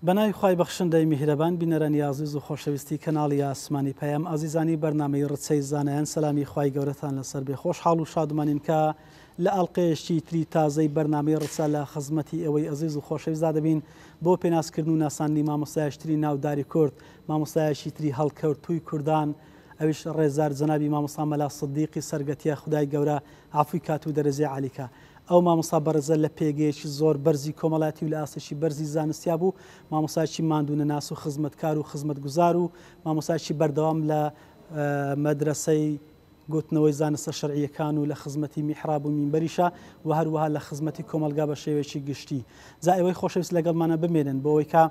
بەناوی خوای بەخشندەی میهرەبان بینەرە نیازیز و خۆشەویستی کەناڵی ئاسمانی پەیام ئازیزانی بەرنامەی ڕچەی زانایان سەلامی خوای گەورەتان لەسەر بێ. خۆشحاڵ و شادمانین کە لە ئەڵقەیەشی تری تازەی بەرنامەی ڕچە لە خزمەتی ئەوەی ئەزیز و خۆشەویست دەبین بۆ پێناسکردن و ناساندنی مامۆستایشتری ناوداری کورد، مامۆستایشی تری هەڵکەوتووی کوردان، ئەویش ڕێزار جەنابی مامۆستا مەلا سدیقی سەرگەتیە خودای گەورە عەفوی کات و دەرەجەی عالیکە. ئەو مامۆستا بەرزە لە پێگەیەکی زۆر بەرزی کۆمەڵاتی و لە ئاستێکی بەرزی زانستیا بوو، مامۆستایکی ماندوونە ناس و خزمەتکار و خزمەتگوزار و مامۆستایکی بەردەوام لە مەدرسەی گوتنەوەی زانستە شەرعیەکان و لە خزمەتی میحراب و مینبەریشە و هەروەها لە خزمەتی کۆمەلگا بە شێوەیەکی گشتی. جا ئەوەی خۆشەویست لەگەڵمانە بمێنن بۆ ئەوەی کە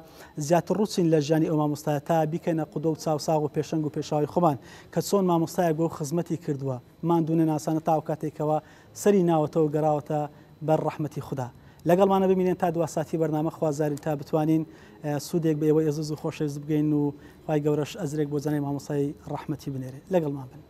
زیاتر ڕووچین لە ژیانی ئەو مامۆستایە تا بیکەنە قودە و چاوساغ و پێشەنگ و پێشاوی خۆمان کە چۆن مامۆستایەک بۆ خزمەتی کردووە، ماندوونە ناسانە تاو کاتێکەوە سەری ناوەتەوە و گەڕاوەتە بەر ڕەحمەتی خوددا. لەگەڵمانە ببینێن تا دو ساتی بەرنامە خوازارین تا بتوانین سوودێک بە ئێوەی ئەزیز و خۆشەویست بگەین و خوای گەورەش ئەزرێک بۆ جانەی مامۆستای ڕەحمەتی بنێرێ. لەگەڵمان بن.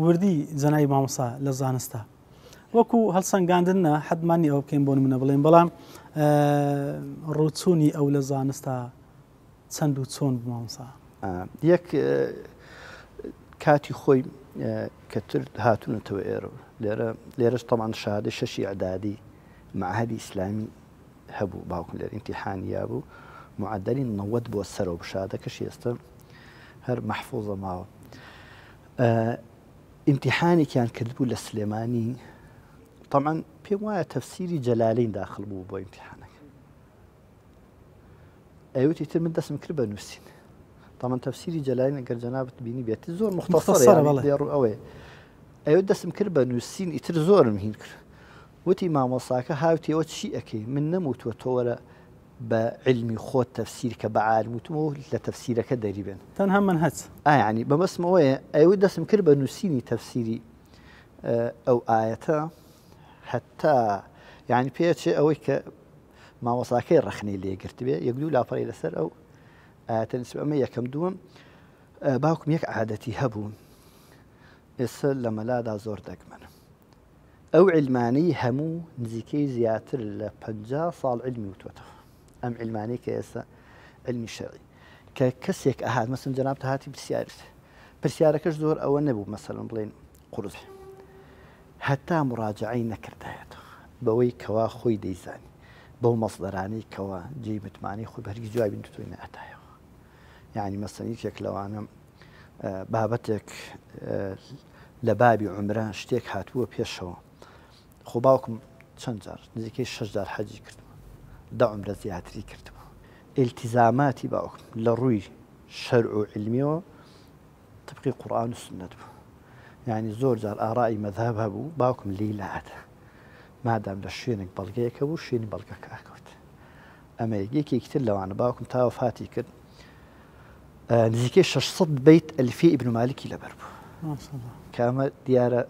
وردی جەنابی مامۆستا لە زانستە وەکو هەڵسەنگاندنە حەدمانی ئەوە بکەین بۆ نمونە بڵێن، بەڵام ڕووچوونی ئەو لە زانستە چەند و چۆن بوو مامۆستا؟ یەک کاتی خۆی کەتر هاتوونەتەوە ئێرە لێرەش تەمان شادە شەشی ئەعدادی معهەدی ئیسلامی هەبوو، باوکم لێرە ئیمتیحانیا بوو، معدەلی 90 بۆ سەرەوە بشادەکەشی ئێستا هەر مەحفوظە ماوە. ئیمتیحانێکیان کردبوو لە سلێمانی، طبعاً پێم وایە تەفسیری جەلالەین داخل بوو بۆ ئیمتیحانەکە. ئەیوتی تر من دەستم کرد بە نووسین، طبعاً تەفسیری جەلالەین ئەگەر جەنابەت بینی بێتی زۆر مختصرە ڕوو ئەوەیە. ئەوێ دەستم کرد بە نووسین ئیتر زۆرم هین کرد. وتی مامۆساکە هاوتەوە چی ئەەکەی؟ من نەموتوە تۆ وەرە بە علمی خۆت تەفسیر کە بە عالموتمەوە لە تەفسیرەکە دەریبێن تەنها منهەج ینی بەمەسمەوەیە ئەوەی دەستم کرد بە نووسینی تەفسیری ئەو ئاەتە هەتا یعنی پێچێ ئەوەی کە مامۆساکەی ڕەخنەی لێگرت بێ یەک دوو لاپەڕی لەسەر ئەو ئاەتە نسبە ئەمە یەکەم دووەم. باوکم یەک عادەتی هەبوو ئێستا لە مەلادا زۆر دەگمەنە، ئەو علمانەی هەموو نزیکەی زیاتر لە 50 ساڵ علمی وتوەتەوە. ئەم علمانەی کە ئێستا علمی شەرعی کە کەسێک ئەهات مەسەڵەن جەنابتە هاتی پرسیارەکەش زۆر ئەوە نەبوو مەسەڵەن بڵێن قورس هەتا مراجعەی نەکردایەتەوە بەوەی کەوا خۆی دەیزانی بەو مەصدەرانەی کەوا جێی متمانەی خۆی بەرگی جوابی نتوانێت نەئەتایەوە. یعنی مەسەڵەن یەکێک لەوانە بابەتێک لە بابی عومرە شتێک هاتووە پێشەوە، خۆ باوکم چەند جار نزیکەی 6 جار حەجی کردووە، 10 عومرە زیاتری کردبوو. ئیلتیزاماتی باوکم لە ڕووی شەرع و علمیەوە طبقی قورئان و سنەت بوو. یعنی زۆر جار ئاڕای مەذهب هەبوو، باوکم لێی لەهاتە مادام لە شوێنێک بەڵگەیەکە بوو شوێنی بەڵگەکە ئاکەوت. ئەمە یەکێکی تر لەوانە باوکم تا وەفاتی کرد نزیکەی 600 بەیت ئەلفیە ئیبن مالکی لەبەر بوو کە ئەمە دیارە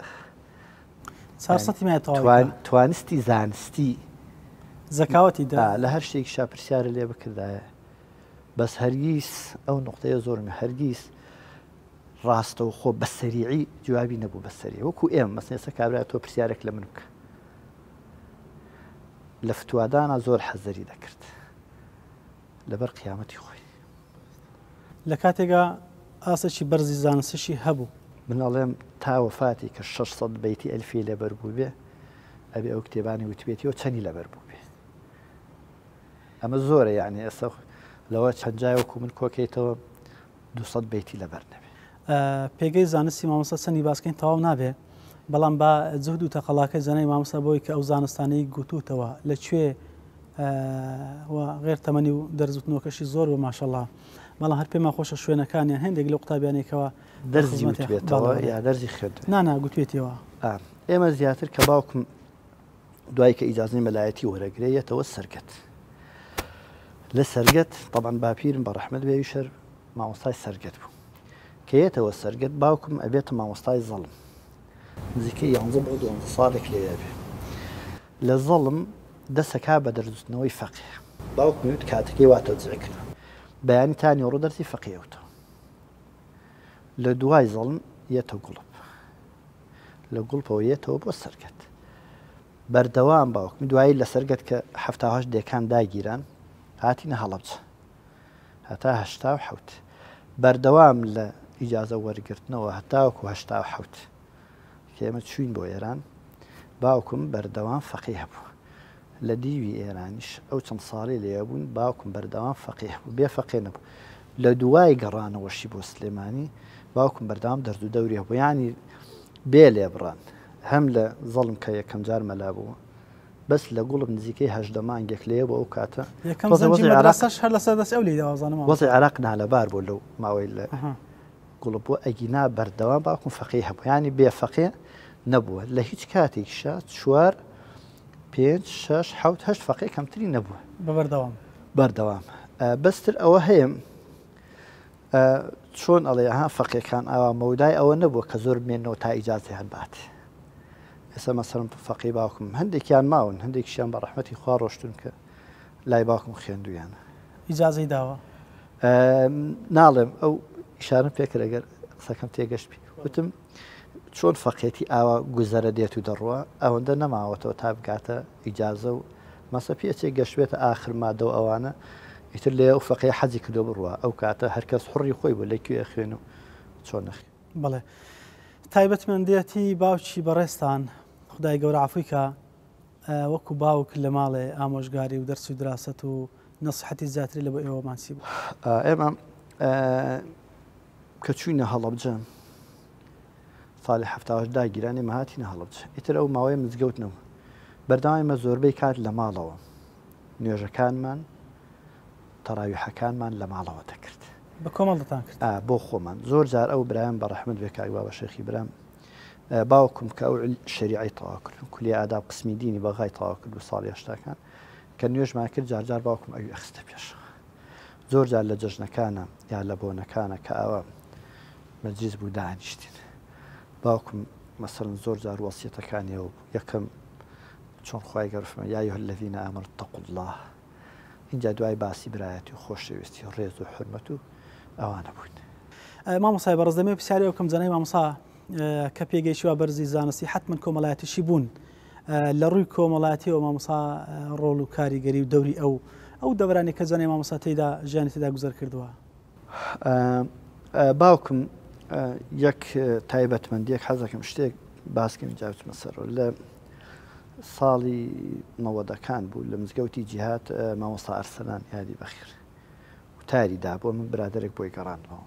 توانستی زانستی زەکاوەتی دا لە هەر شتێکی شاپرسیارە لێ بکردایە. بەس هەرگیز ئەو نقطەیە زۆرمە هەرگیز ڕاستە و خۆ بە سەریعی جوابی نەبوو بە سەریع وەکو ئێمە مەسەڵەن ئێستا کابرا تۆ پرسیارێک لە من بکە لە فتوادانە زۆر حەزەری دەکرد لەبەر قیامەتی خۆی. لە کاتێکا ئاسێکی بەرزی زانستیشی هەبوو منەڵێم تا وەفاتی کە 600 بەیتی ئەلفیە لەبەر بوو بێ ئەبێ ئەو کتێبانی وتبێتیەوە چەندی لەبەر بوو بێ. ئەمە زۆرە یعنی ئێستا لەوە چەندجایوەکو من کۆکەیتەوە 200 بەیتی لەبەر نەبێ. پێگەی زانستی مامۆستا چەندی باسکەین تەواو نابێ، بەڵام بە جهد و تەقەڵاکەی زانای مامۆستا بۆی کە ئەو زانستانەی گوتوتەوە لەکوێ غێر تەمەنی و دەرزوتنەوەکەشی زۆر بە ماشەڵڵا بەڵام هەر پێمان خۆشە شوێنەکانیان هەندێک لە قوتابیانێکەوە دەرزی وتبێتەوە یا دەرزی خوێن نانا گوتوێتەوە ئێمە زیاتر کە باوکم دوای کە ئیجازەی مەلایەتی وەرەگرێتەوە سەرگەت لە سەرگەت طبعاً باپیرم بە ڕەحمەت بێ شەر مامۆستای سەرگەت بوو کە یێتەوە سەرگەت باوکم ئەبێتە مامۆستای زەڵم نزیکەی 11 بۆ 12 ساڵێک لێ بێ لە زەڵم دەسەکا بە دەرزوتنەوەی فەقێ باوکم وت کاتەکەی واتە جێکرا بەیانی تانی ڕۆ دەرسی فەقێوتە لە دوای زەڵم یێتە گوڵب لە گوڵپەوە یێتەوە بۆ سەرگەت بەردەوام باوکم دوایی لە سەرگەت کە 78 دێکان داگیران هاتینە هەڵەبجە هەتا 87 بەردەوام لە ئیجازە وەرگرتنەوە هەتاوەکو 87 کە ئێمە چوین بۆ ئێران باوکم بەردەوام فەقیه هەبوو لە دیوی ئێرانیش ئەو چەند ساڵی لێبوون باوکم بەردەوام فەقیه بوو بێ فەقێ نەبوو لە دوای گەڕانەوەشی بۆ سلێمانی باوکم بەردەوام دەرز و دەوری هەبوو ینی بێ لێبڕان هەم لە زەڵم کە یەکەم جار مەلا بووە بەس لە گوڵم نزیکەی 8 مانگێک لێ بۆ ئەو کاتە وەزی عێراق نالەبار بۆ لەو ماوەی لە گوڵ بۆ ئەگینا بەردەوام باوکم فەقیه هەبوو ینی بێ فەقێ نەبووە لە هیچ کاتێکیشە 4 5 6 7 8 فەقێ کەمتری نەبووە بەردەوام بەستر ئەوە هەیە چۆن ئەڵێ ها فەقێکان ئاوا مەودای ئەوە نەبووە کە زۆر بمێنەوە تا ئیجازەی هەبات ئێستا مەسەڵەن فەقی باوکم هەندێکیان ماون هەندێکیشیان بە ڕەحمەتی خوا ڕۆشتون کە لای باوکم خوێندویانە ئیجازەی داوە ناڵێم ئەو ئیشارم پێکرد ئەگەر قسەکەم تێگەشت وتم چۆن فەقێتی ئاوا گوزەرە دێت و دەڕوە ئەوەندە نەماوەتەوە تا بگاتە ئیجازە و مەسە پێچێک گەشتێتە ئاخر مادە و ئەوانە ئیتر لێ ئەو فەقێ حەزی کردو بڕوە ئەو کاتە هەرکەس حڕی خۆی بۆ لەکوێ خوێن و چۆن نەخی بەڵێ تایبەتمەندێتی باوکی بەڕێستان خدای گەورە عەفویکە وەکو باوک لە ماڵێ ئامۆژگاری و دەرس و دراست و نەسیحەتی زیاتری لە بۆ ئێوە ماسی بوو ئێمە کە چووینە هەڵەبجە ساڵی 78 داگیران ئێمە هاتینە هەڵەبجە ئیتر ئەو ماوەیە مزگەوتنەوە بەردەوام ئێمە زۆربەی کات لە ماڵەوە نوێژەکانمان تەراویحەکانمان لە ماڵەوە دەکرد بە کۆمەڵتان کرد بۆ خۆمان زۆر جار ئەو برایان بە ڕەحمەت بێ کاگوا بە شێخی برام باوکم کە ئەو شەریعەی تەواو کرد کولی ئاداب قسمی دینی بەغای تەواو کرد و ساڵی هەشتاکان کە نوێژمان کرد جارجار باوکم ئەوی ئەخستە پێشەوە زۆر جار لە جەژنەکانە یا لە بۆنەکانە کە ئەوە مەجلیس بوو دانیشتین باوکم مەسەڵەن زۆر جار وەسیەتەکانیەوە یەکەم چۆن خوای گەورە فەرمووی یا ئەیها الذین ئامەنوا اتقوا الله اینجا دوای باسی برایەتی و خۆشەویستی و ڕێز و حورمەت و ئەوانە بوون مامۆسای بەڕێز دەمێ پرسیاری ئەو کەم جەنای مامۆسا کە پێگەیشتووە بەرزی زانستی حتمما کۆمەڵایەتیشی بوون لە ڕووی کۆمەڵایەتیەوە مامۆسا ڕۆڵ و کاریگەری و دەوری ئەو دەورانی کە جەنای مامۆسا تێیدا ژیانی تێدا گوزەر کردووە باوکم یەک تایبەتمەندیەک حەزەکەم شتێک باسکەم جاوتمە سەرەوە لە ساڵی 90ەکان بوو لە مزگەوتی جیهات مامۆستا ئەرسەلان یادی بەخیر وتاری دا بۆ من برادێک بۆی گەڕاندەوە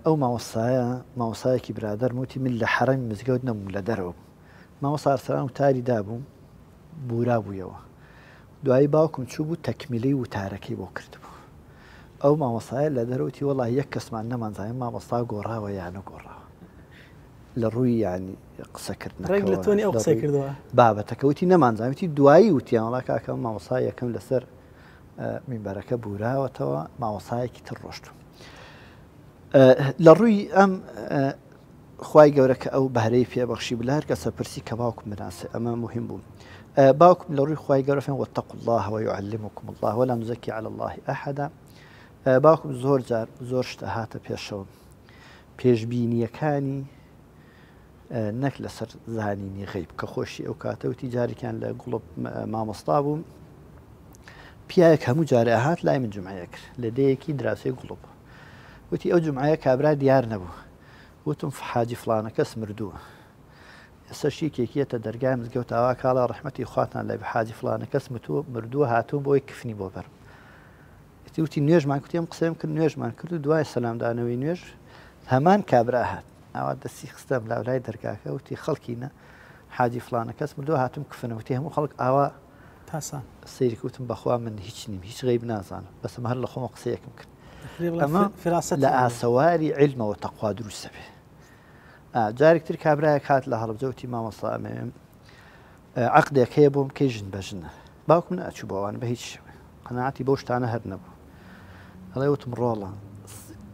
ئەو مامۆستایەکی برادەر موتی من لە حەرەمی مزگەوت نەبووم لە دەرەوە مامۆستا ئەرسەلان وتاری دابووم بورا بوویەوە دوایی باوکم چوو بوو تەکمیلەی وتارەکەی بۆ کردبوو ئەو مامۆستایە لە دەرەوتی وەڵی یەک کەسمان نەمانزانین مامۆستا گۆڕاوە یان نەگۆڕاوە لە ڕووی ینی قسەکردنەوە لە تۆنی ئەو قسەی کردووە بابەتەکەوتی نەمانزانیتی دوایی وتیان وڵا کاکەم مامۆستا یەکەم لەسەر مینبەرەکە بوراوەتەوە مامۆسایەکی تر ڕۆشتوم لە ڕووی ئەم خوای گەورە کە ئەو بەهرەی پێبەخشی بلا هەر کەسە پرسی کە باوکم بناسێ ئەمە مهم بوو باوکم لە ڕووی خوای گەورە فێن واتقوا الله ويعلمكم الله ولا نزكي على الله أحدا باوکم زۆر جار زۆر شتە هاتە پێشەوە پێشبینیەکانی نەک لەسەر زانینی غەیب کە خۆشی ئەو کاتەوتی جارێکیان لە گوڵب مامۆستا بووم پیاەک هەموو جارێ هات لای من جمعەیە کرد لە دەیەکی دراوسەی گوڵب وتی ئەو جمعەیە کابرا دیار نەبوو وتم حاجی فڵانە کەس مردووە ئێستا شیکێکیەتە دەرگای مزگەوت ئاوا کاڵە ڕەحمەتی خواتان لای حاجی فڵانە کەس مردووە هاتوو بۆی کفنی بۆ بەرم وتی نوێژمان کوتیم قسەم کرد نوێژمان کرد و دوای سەلامدانەوەی نوێژ هەمان کابرا هات ئاوا دەستی خستەم لاولای دەرگاکە وتی خەڵکینە حاجی فڵانە کەس مردووە هاتوم کفنەوتی هەموو خەڵک ئاوا تاسان سەیری کوتم بەخوا من هیچ نیم هیچ غەیب نازانم بەسم هەر لە خۆمە قسەیەکم کرد ئەمە لە ئاسەواری علمەوە تەقوا دروستە بێ. جارێکتر کابراایە کات لە هەڵبجەوتی مامۆستا ئەمێ عەقدێک هەیە بۆم کەی ژن بەژنە باوکم نەچوو بەوان بە هیچ شێوێ قەناعەتی بەو شتانە هەر نەبوو. هەڵێ وتم ڕۆڵە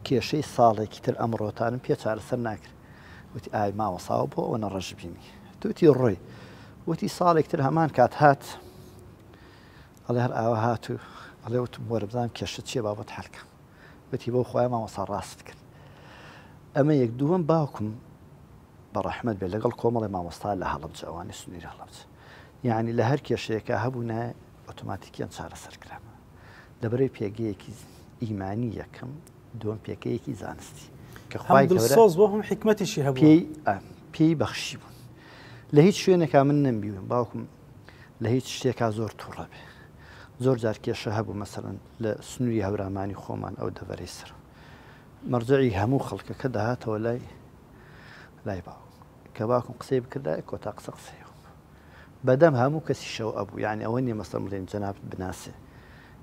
کێشەی ساڵێکی تر ئەمڕۆتانم پێ چارەسەر ناکرد. وتی ئای مامۆساوە بۆ ئەوە نەڕەش بینی توتی ڕۆی وتی ساڵێکتر هەمان کات هات ئەڵێ هەر ئاوا هاتوو ئەڵێ وتم وەرە بزانم کێشە چیە بابەت حەلکە وتی بەو خۆیان مامۆستا ڕاست کرد. ئەمە یەک دووەم باوکم بە ڕەحمەت بێ لەگەڵ کۆمەڵی مامۆستا لە هەڵەبجە ئەوانی سنووری هەڵەبجە یعنی لە هەر کێشەیەکە هەبوو نایە ئۆتۆماتیکیان چارەسەر کرامە لەبەرەوەی پێگەیەکی ئیمانی یەکەم دووەم پێگەیەکی زانستی کە خوای دڵسۆز بۆ هەم حکمەتیشی هەبوو پێی بەخشی بوون. لە هیچ شوێنێکا من نەمبیوم باوکم لە هیچ شتێکا زۆر تووڕە بێ. زۆر جار کێشە هەبوو مەسەڵەن لە سنووری هەورامانی خۆمان ئەو دەڤەرەی سەر مەرجەعی هەموو خەڵکەکە داهاتەوە لای باوک کە باوکم قسەی بکردای کۆتا قسەیەوە بەدەم هەموو کەسی شەو ئەبوو یعنی ئەوە نیە مەسەڵەن بڵێن جەنابەت بناسێ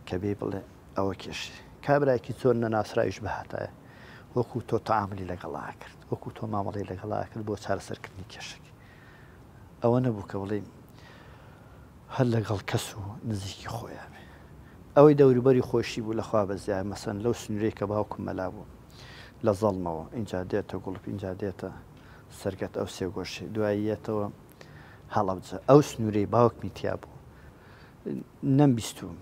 کە بێ بڵێ ئەوە کێشێ کابراایکی زۆر نەناسرایش بەهاتایە وەکو تۆ تەعاملی لەگەڵا کرد وەکو تۆ مامەڵەی لەگەڵا کرد بۆ چارەسەرکردنی کێشەکە ئەوە نەبوو کە بڵێ هەر لەگەڵ کەس و نزیکی خۆیان بێ. ئەوەی دەوروبەری خۆشی بوو لەخوا بەزیای مەسەن لەو سنوورەی کە باوکم مەلا بوو لە زەڵمەوە اینجا دێتە گوڵپ اینجا دێتە سەرگەت ئەو سێگۆشی دواییەتەوە هەڵەبجە ئەو سنوورەی باوکمی تیا بوو نەمبیستوم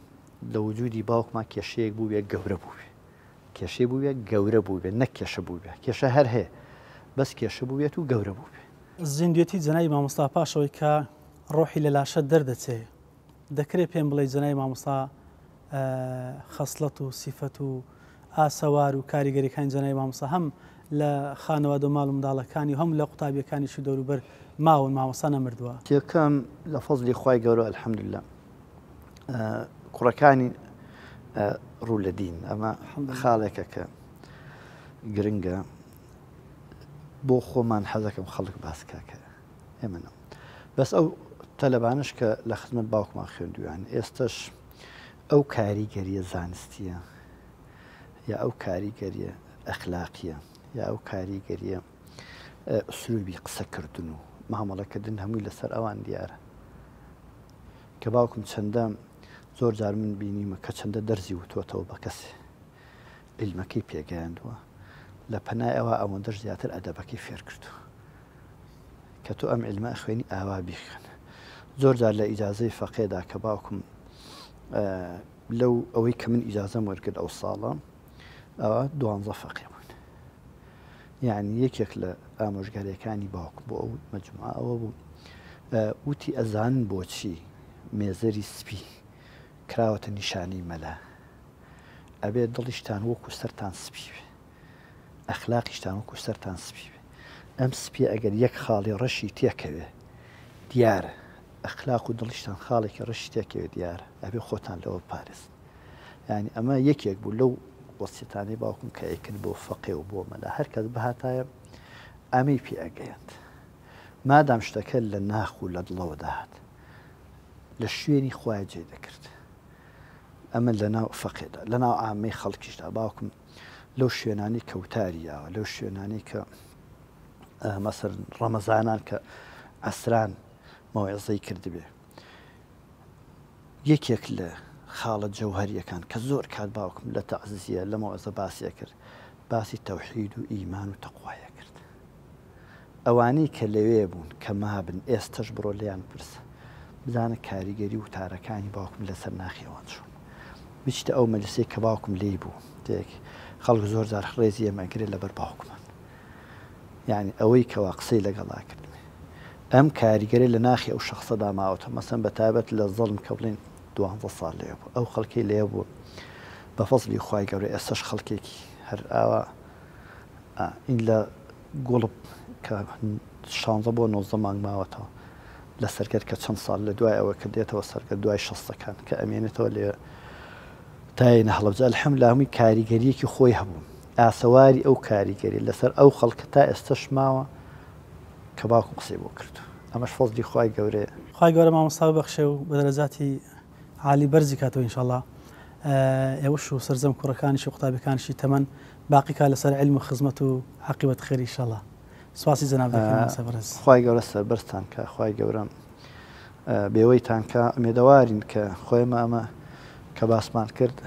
لە وجودی باوکمان کێشەیەک بوو بێ گەورە بوو بێ کێشەی بوو بێ گەورە بوو بێ نەک کێشە بوو بێ کێشە هەر هەیە بەس کێشە بوو بێت و گەورە بوو بێ. زیندوێتی جەنابی مامۆستا پاشەوەی کە ڕۆحی لە لاشە دەردەچێ دەکرێت پێم بڵێ جەنابی مامۆستا خەسڵەت و سیفەت و ئاسەوار و کاریگەریەکانی جەنابی مامۆستا هەم لە خانەوادە و ماڵ و منداڵەکانی هەم لە قوتابیەکانیشی دەوروبەر ماون مامۆستا نەمردووە. یەکەم لە فەزلی خوای گەورە ئەلحەمدوللا کوڕەکانی ڕوو لە دین ئەمە خاڵێکە کە گرنگە بۆ خۆمان حەزەکەم خەڵک باسکاکە ئێمەە بەس ئەو تەلەبانش کە لە خزمەت باوکمان خوێندویان ئێستش ئەو کاریگەریە زانستیە یا ئەو کاریگەریە ئەخلاقیە یا ئەو کاریگەریە ئوسلوبی قسەکردن و مامەڵەکردن هەمووی لەسەر ئەوان دیارە کە باوکم چەندە زۆر جار من بینیمە کە چەندە دەرزی وتۆتەوە بە کەسێ علمەکەی پێگەیاندووە لە پەنای ئەوە ئەوەندەش زیاتر ئەدەبەکەی فێر کردو کە تۆ ئەم علمە خوێنی ئاوا بیخوێن. زۆر جار لە ئیجازەی فەقێدا کە باوکم لەو ئەوەی کە من ئیجازەم وەرگرت ئەو ساڵە ئەوە 12 فەقێ بوون یعنی یەکێک لە ئامۆژگاریەکانی باوکم بۆ ئەو مەجموعە ئەوە بوو وتی ئەزانن بۆچی مێزەری سپی کراوەتە نیشانی مەلا ئەبێت دڵیشتان وەکو سەرتان سپی بێ ئەخلاقیشتان وەکو سەرتان سپی بێ ئەم سپی ئەگەر یەک خاڵی ڕەشی تێکەوێ دیارە ئەخلاق و دڵیشتان خاڵێکی ڕەشی تێکەوێ دیارە ئەبێ خۆتان لەوە پارێزن یعنی ئەمە یەکێک بوو لەو وەسیەتانەی باوکم کە ئەیکرد بۆ فەقێ و بۆ مەلا هەر کەس بەهاتایە ئەمەی پێ ئەگەیاند مادام شتەکە لە ناخ و لە دڵەوە داهات لە شوێنی خوای جێ دەکرد ئەمە لە ناو فەقێدا لە ناو عامەی خەڵکیشدا باوکم لەو شوێنانی کەوتاریەوە لەو شوێنانی کە مەسەڵەن ڕەمەزانان کە ئەسران مەوعیزەی کردبێ یەکێک لە خاڵە جەوهەریەکان کە زۆر کات باوکم لە تەعزیە لە مەوعیزە باسیە کرد باسی تەوحید و ئیمان و تەقوایە کرد ئەوانەی کە لەوێ بوون کە مابن ئێستش بڕۆ لێیان پرسە بزانە کاریگەری و تارەکانی باوکم لەسەر ناخیەوان چوون بچتە ئەو مەجلسەی کە باوکم لێی بوو تێک خەڵک زۆر جار ڕێزی ئەمەگرێت لەبەر باوکمان یعنی ئەوەی کەوا قسەی لەگەڵا کردمێ ئەم کاریگەری لە ناخی ئەو شخصەدا ماوەتە مەسەن بە تایبەت لە زەڵم کە بڵێن 12 ساڵ لێ بوو ئەو خەڵکی لێ بوو بە فەزلی خوای گەورە ئێستش خەڵکێکی هەر ئاوا ئین لە گوڵب کە 16 بۆ 19 مانگ ماوەتەوە لە سەرکرد کە چەند ساڵ لە دوای ئەوە کە دێتەوە سەرکە دوای شەستەکان کە ئەمێنێتەوە لێ تاینە هەڵەبجە الحەمدوللا هەمووی کاریگەریەکی خۆی هەبوو ئاسەواری ئەو کاریگەری لەسەر ئەو خەڵکە تا ئێستش ماوە کە باوکم قسەی بۆ کرد ئەمەش فەزلی خوای گەورەیە خوای گەورە مامۆستا ببەخشێ و بە دەرەجاتی عالی بەرزی کاتەوە ئینشاءالله ئێوەش و سەرجەم کوڕەکانیش و قوتابیەکانیشی تەمەن باقیکا لەسەر علم و خزمەت و عاقبەت خێری ئینشاءالله. سواسی جەناب دەکەم سەبرز. خوای گەورە سەربەرزتان کە، خوای گەورە بێوەیتان کە، ئومێدەوارین کە خۆیمە ئەمە کە باسمان کرد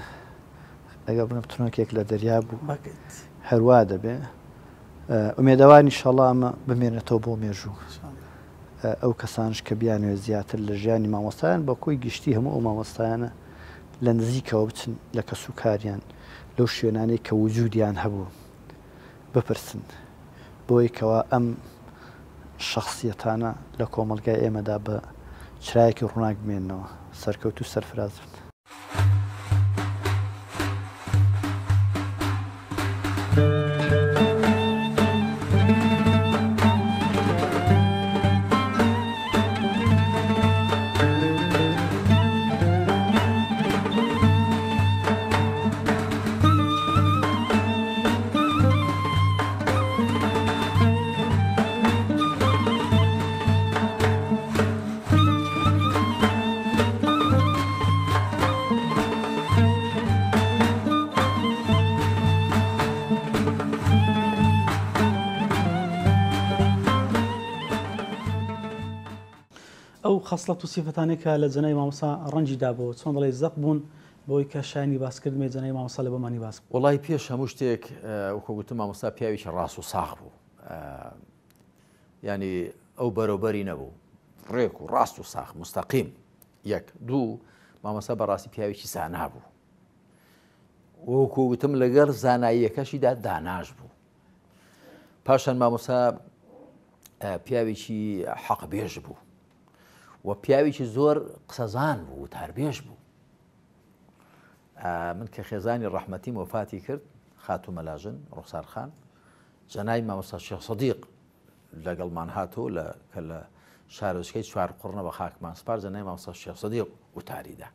ئەگەر بنە بتونۆکێک لە دەریا بوو هەروە دەبێ. ئومێدەوارین ئینشاءالله ئەمە بمێنێتەوە بۆ مێژوو ئەو کەسانش کە بیانوێ زیاتر لە ژیانی مامۆستایان بە کۆی گشتی هەموو ئەو مامۆستایانە لە نزیکەوە بچن لە کەسوکاریان لەو شوێنانەی کە وجودیان هەبوو بپرسن بۆی کەوا ئەم شخصیەتانە لە کۆمەلگای ئێمەدا بە چرایەکی ڕووناک بمێننەوە سەرکەوت و سەرفراز بن. ئەو خەسڵەت و سیفەتانەی کە لە جەنای مامۆستا ڕەنجی دابەوە چۆن دەڵێ زەق بوون بۆی کە شایانی باسکردمێ جەنای مامۆستا لە بەمانی باس بوو. وڵی پێش هەموو شتێک وەکو گوتم مامۆستا پیاوێکی ڕاست و ساغ بوو، ینی ئەو بەرەوبەری نەبوو، ڕێک و ڕاست و ساغ مستەقیم. یەک دوو مامۆستا بەڕاستی پیاوێکی زانا بوو، وەکو گوتم لەگەڵ زاناییەکەشیدا داناش بوو. پاشان مامۆستا پیاوێکی حەقبێژ بوو و پیاوێکی زۆر قسەزان بوو و تاربێژ بوو. من کە خێزانی ڕەحمەتی وفاتی کرد خاتو مەلاژن ڕوخسار خان، جەنای مامۆستا شێخ سەدیق لەگەڵمان هاتوو کە لە شارۆچکەی چوار قوڕنە بە خاکمان سپار، جەنای مامۆستا شێخ سەدیق وتاریدا.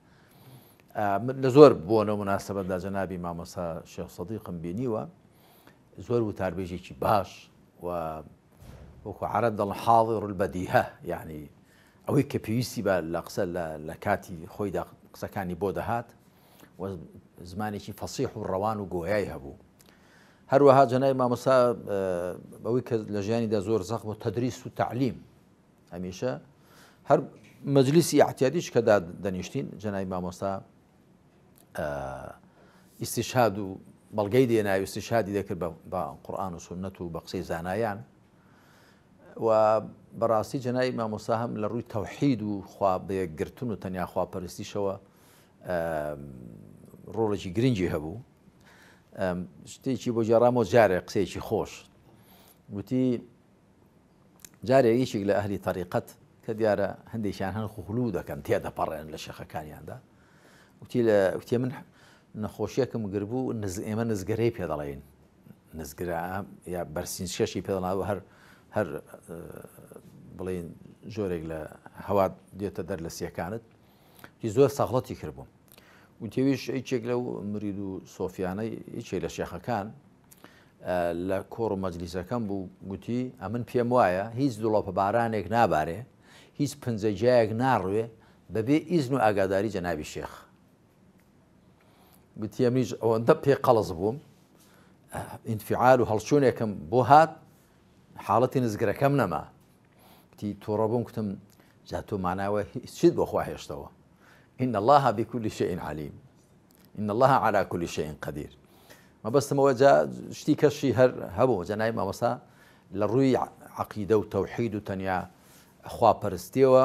لە زۆر بۆنەوە مناسبەتدا جەنابی مامۆستا شێخ سەدیقم بینیوە، زۆر وتاربێژێکی باش و وەکو عەرەب دەڵێن حاضر البەدیهە، یعنی ئەوەی کە پێویستی بە لە قسە لە کاتی خۆیدا قسەکانی بۆ دەهات و زمانێکی فەسیح و ڕەوان و گۆیای هەبوو. هەروەها جەنای مامۆستا ئەوەی کە لە ژیانیدا زۆر زەق بۆ تەدریس و تعلیم، هەمیشە هەر مەجلیسی احتیاطیش کە دەنیشتین جەنای مامۆستا ئیستیشهاد و بەڵگەی دێناوی و ئیستیشهادی دەکرد بە قورئان و سونەت و بە قسەی زانایان. و بەڕاستی جەنای مامۆستا هەم لە ڕووی تەوحید و خوا بەیەکگرتن و تەنیا خواپەرستیشەوە ڕۆڵێکی گرنگی هەبوو. شتێکی بۆ جێڕامەوە جارێک قسەیەکی خۆش گوتی، جارێک یەکێک لە ئەهلی تەریقەت کە دیارە هەندێکیان هەن خوڵوو دەکەن تێدەپەڕێن لە شێخەکانیاندا، وتی من نەخۆشیەکەم گربوو، ئێمە نزگەرەی پێ دەڵێن، نزگرە یا بەرسینشەشی پێ دەڵێن، هەر بڵێن جۆرێک لە هەوا دێتە دەر لە سیەکانت، زۆر سەغڵەتی کردبووم. وتێویش هیچێک لەو مرید و سۆفیانەی هیچێک لە شێخەکان لە کۆڕ و مەجلیسەکەم بوو، گوتی ئەمن پێم وایە هیچ دوڵۆپە بارانێک نابارێ، هیچ پنجەجایەک ناڕوێ بەبێ ئیزن و ئاگاداری جەنابی شێخ. گوتی ئەمنیش ئەوەندە پێ قەڵز بووم، ئینفعال و هەڵچوونێکم بۆ هات، حاڵەتی نزگرەکەم نەما. گوتی تووڕە بووم، گوتم جا تۆ ماناوە چیت بۆ خوا هێشتەوە؟ إن الله بكل شيء عليم، إن الله على كل شيء قدير. ما بس موجه شتي كشي هبو جناي ما مسا للروي عقيدة وتوحيد وتنيا أخوا برستيوا